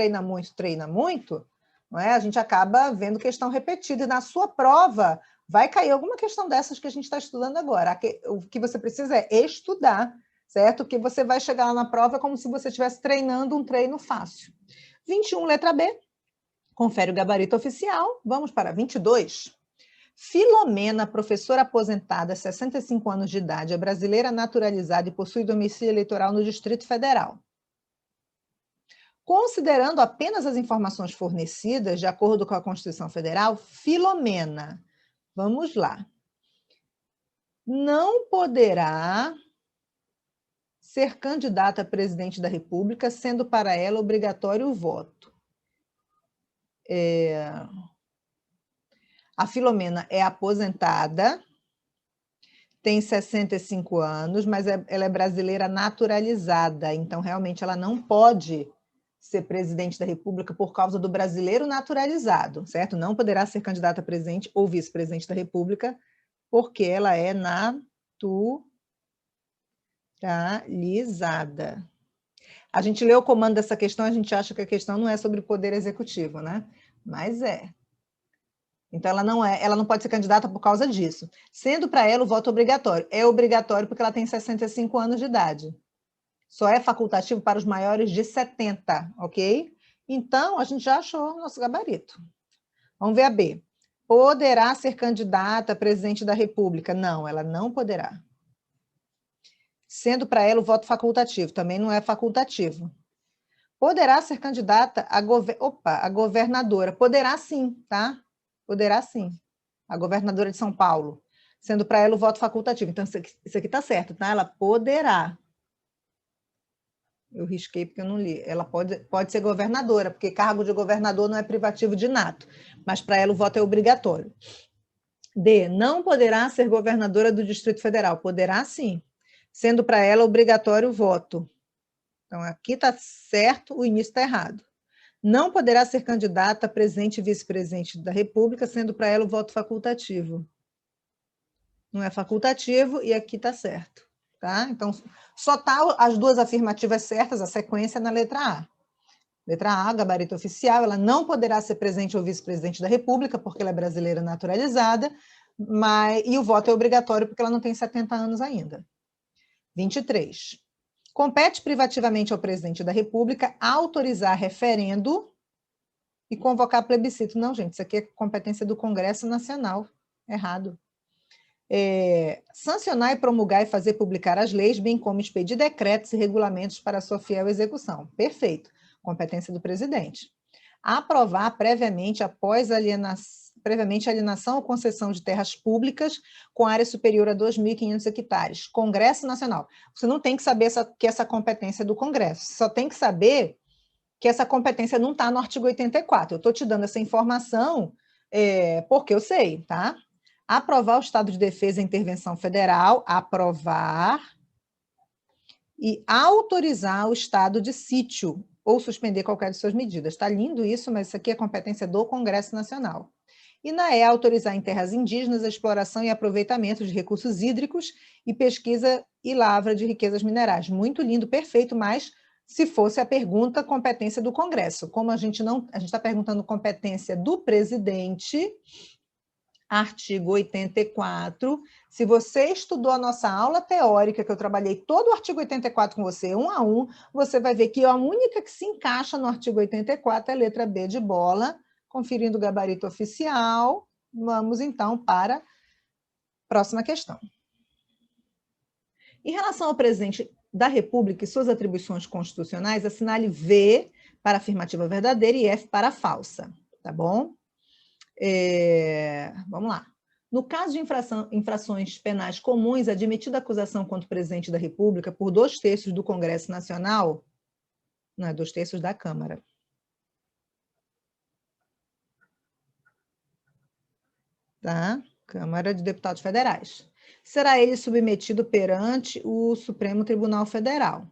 não é? A gente acaba vendo questão repetida, e na sua prova vai cair alguma questão dessas que a gente está estudando agora. O que você precisa é estudar, certo? Que você vai chegar lá na prova como se você estivesse treinando um treino fácil. 21, letra B, confere o gabarito oficial. Vamos para 22. Filomena, professora aposentada, 65 anos de idade, é brasileira naturalizada e possui domicílio eleitoral no Distrito Federal. Considerando apenas as informações fornecidas, de acordo com a Constituição Federal, Filomena, vamos lá, não poderá ser candidata a presidente da República, sendo para ela obrigatório o voto. A Filomena é aposentada, tem 65 anos, mas ela é brasileira naturalizada, então realmente ela não pode ser presidente da República por causa do brasileiro naturalizado, certo? Não poderá ser candidata a presidente ou vice-presidente da República porque ela é naturalizada. A gente lê o comando dessa questão, a gente acha que a questão não é sobre o poder executivo, né? Mas é. Então, ela não pode ser candidata por causa disso. Sendo para ela o voto obrigatório. É obrigatório porque ela tem 65 anos de idade. Só é facultativo para os maiores de 70, ok? Então, a gente já achou o nosso gabarito. Vamos ver a B. Poderá ser candidata a presidente da República? Não, ela não poderá. Sendo para ela o voto facultativo, também não é facultativo. Poderá ser candidata a governadora? Poderá sim, tá? Poderá sim. A governadora de São Paulo. Sendo para ela o voto facultativo. Então, isso aqui está certo, tá? Ela poderá. Eu risquei porque eu não li. Ela pode ser governadora, porque cargo de governador não é privativo de nato. Mas para ela o voto é obrigatório. D. Não poderá ser governadora do Distrito Federal. Poderá sim. Sendo para ela obrigatório o voto. Então, aqui está certo, o início está errado. Não poderá ser candidata a presidente e vice-presidente da República, sendo para ela o voto facultativo. Não é facultativo e aqui está certo. Tá? Então, só tá as duas afirmativas certas, a sequência na letra A. Letra A, gabarito oficial, ela não poderá ser presidente ou vice-presidente da República, porque ela é brasileira naturalizada, e o voto é obrigatório porque ela não tem 70 anos ainda. 23. Compete privativamente ao presidente da República autorizar referendo e convocar plebiscito. Não, gente, isso aqui é competência do Congresso Nacional. Errado. Sancionar e promulgar e fazer publicar as leis, bem como expedir decretos e regulamentos para sua fiel execução. Perfeito. Competência do presidente. Aprovar previamente alienação ou concessão de terras públicas com área superior a 2.500 hectares. Congresso Nacional. Você não tem que saber que essa competência é do Congresso, só tem que saber que essa competência não está no artigo 84. Eu estou te dando essa informação porque eu sei, tá? Aprovar o estado de defesa e intervenção federal, aprovar e autorizar o estado de sítio ou suspender qualquer de suas medidas. Está lindo isso, mas isso aqui é competência do Congresso Nacional. E na E, autorizar em terras indígenas a exploração e aproveitamento de recursos hídricos e pesquisa e lavra de riquezas minerais. Muito lindo, perfeito, mas se fosse a pergunta, competência do Congresso. Como a gente está perguntando competência do presidente, Artigo 84. Se você estudou a nossa aula teórica, que eu trabalhei todo o artigo 84 com você, um a um, você vai ver que a única que se encaixa no artigo 84 é a letra B de bola, conferindo o gabarito oficial. Vamos, então, para a próxima questão. Em relação ao presidente da República e suas atribuições constitucionais, assinale V para afirmativa verdadeira e F para falsa, tá bom? Vamos lá. No caso de infrações penais comuns, admitida a acusação contra o presidente da República por 2/3 do Congresso Nacional, não é 2/3 da Câmara. Tá? Câmara de Deputados Federais. Será ele submetido perante o Supremo Tribunal Federal.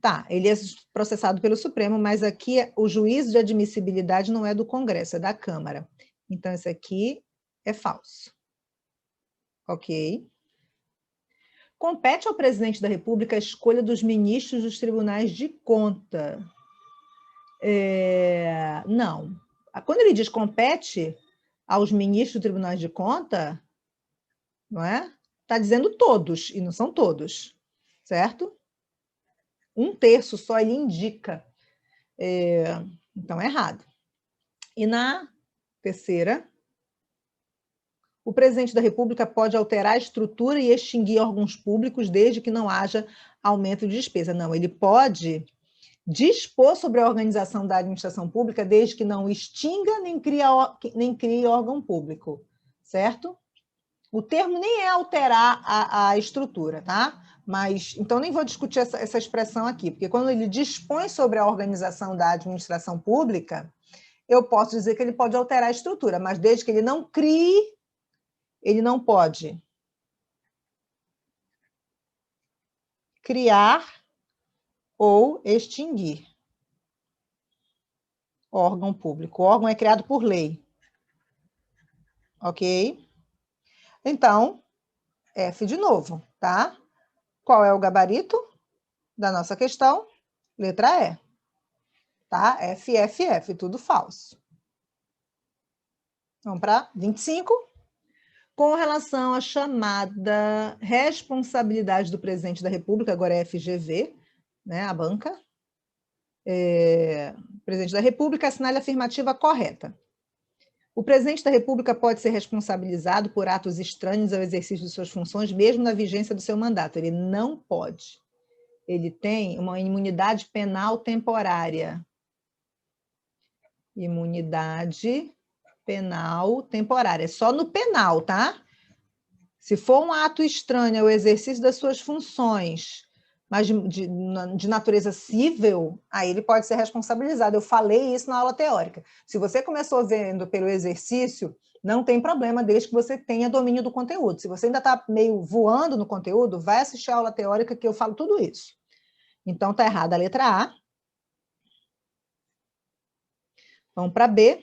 Tá, ele é processado pelo Supremo, mas aqui o juízo de admissibilidade não é do Congresso, é da Câmara. Então, esse aqui é falso. Ok. Compete ao presidente da República a escolha dos ministros dos tribunais de conta. Não. Quando ele diz compete aos ministros dos tribunais de conta, não é? Está dizendo todos, e não são todos, certo? 1/3 só ele indica. Então, é errado. E na terceira, o presidente da República pode alterar a estrutura e extinguir órgãos públicos desde que não haja aumento de despesa. Não, ele pode dispor sobre a organização da administração pública desde que não extinga nem crie órgão público, certo? O termo nem é alterar a estrutura, tá? Mas, então, nem vou discutir essa expressão aqui, porque quando ele dispõe sobre a organização da administração pública, eu posso dizer que ele pode alterar a estrutura, mas desde que ele não crie, ele não pode criar ou extinguir órgão público. O órgão é criado por lei. Ok? Então, F de novo, tá? Qual é o gabarito da nossa questão? Letra E. Tá? F, F, F, tudo falso. Vamos para 25. Com relação à chamada responsabilidade do presidente da República, agora é FGV, né, a banca, presidente da República, assinale a afirmativa correta. O presidente da República pode ser responsabilizado por atos estranhos ao exercício de suas funções, mesmo na vigência do seu mandato. Ele não pode. Ele tem uma imunidade penal temporária. Imunidade penal temporária. Só no penal, tá? Se for um ato estranho ao exercício das suas funções, mas de natureza cível, aí ele pode ser responsabilizado. Eu falei isso na aula teórica. Se você começou vendo pelo exercício, não tem problema, desde que você tenha domínio do conteúdo. Se você ainda está meio voando no conteúdo, vai assistir a aula teórica que eu falo tudo isso. Então, está errada a letra A. Vamos para B.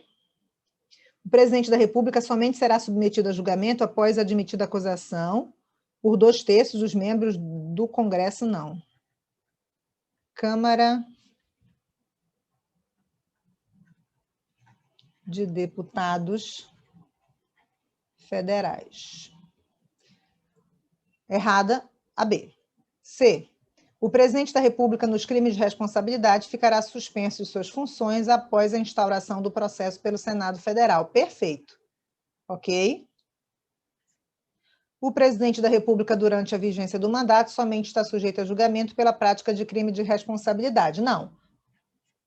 O presidente da República somente será submetido a julgamento após admitida a acusação por 2/3 dos membros do Congresso, não. Câmara de Deputados Federais. Errada a B. C. O presidente da República, nos crimes de responsabilidade, ficará suspenso de suas funções após a instauração do processo pelo Senado Federal. Perfeito. Ok? O presidente da República, durante a vigência do mandato, somente está sujeito a julgamento pela prática de crime de responsabilidade. Não.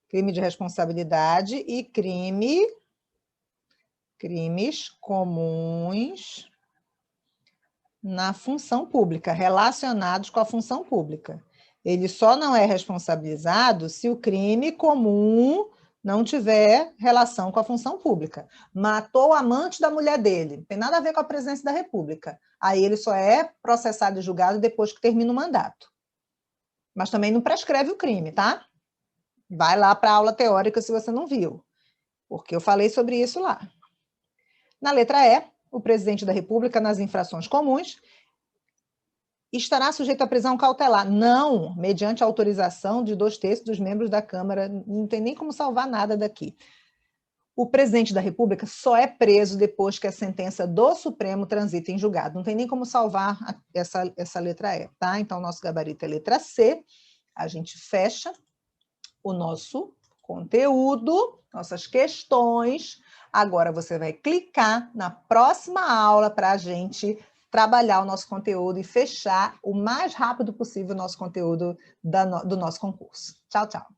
Crime de responsabilidade e crimes comuns na função pública, relacionados com a função pública. Ele só não é responsabilizado se o crime comum não tiver relação com a função pública. Matou o amante da mulher dele, não tem nada a ver com a presidência da República. Aí ele só é processado e julgado depois que termina o mandato. Mas também não prescreve o crime, tá? Vai lá para a aula teórica se você não viu, porque eu falei sobre isso lá. Na letra E, o presidente da República, nas infrações comuns, estará sujeito à prisão cautelar. Não, mediante autorização de 2/3 dos membros da Câmara. Não tem nem como salvar nada daqui. o presidente da República só é preso depois que a sentença do Supremo transita em julgado. Não tem nem como salvar essa letra E, tá? Então, nosso gabarito é letra C. A gente fecha o nosso conteúdo, nossas questões. Agora você vai clicar na próxima aula para a gente trabalhar o nosso conteúdo e fechar o mais rápido possível o nosso conteúdo do nosso concurso. Tchau, tchau.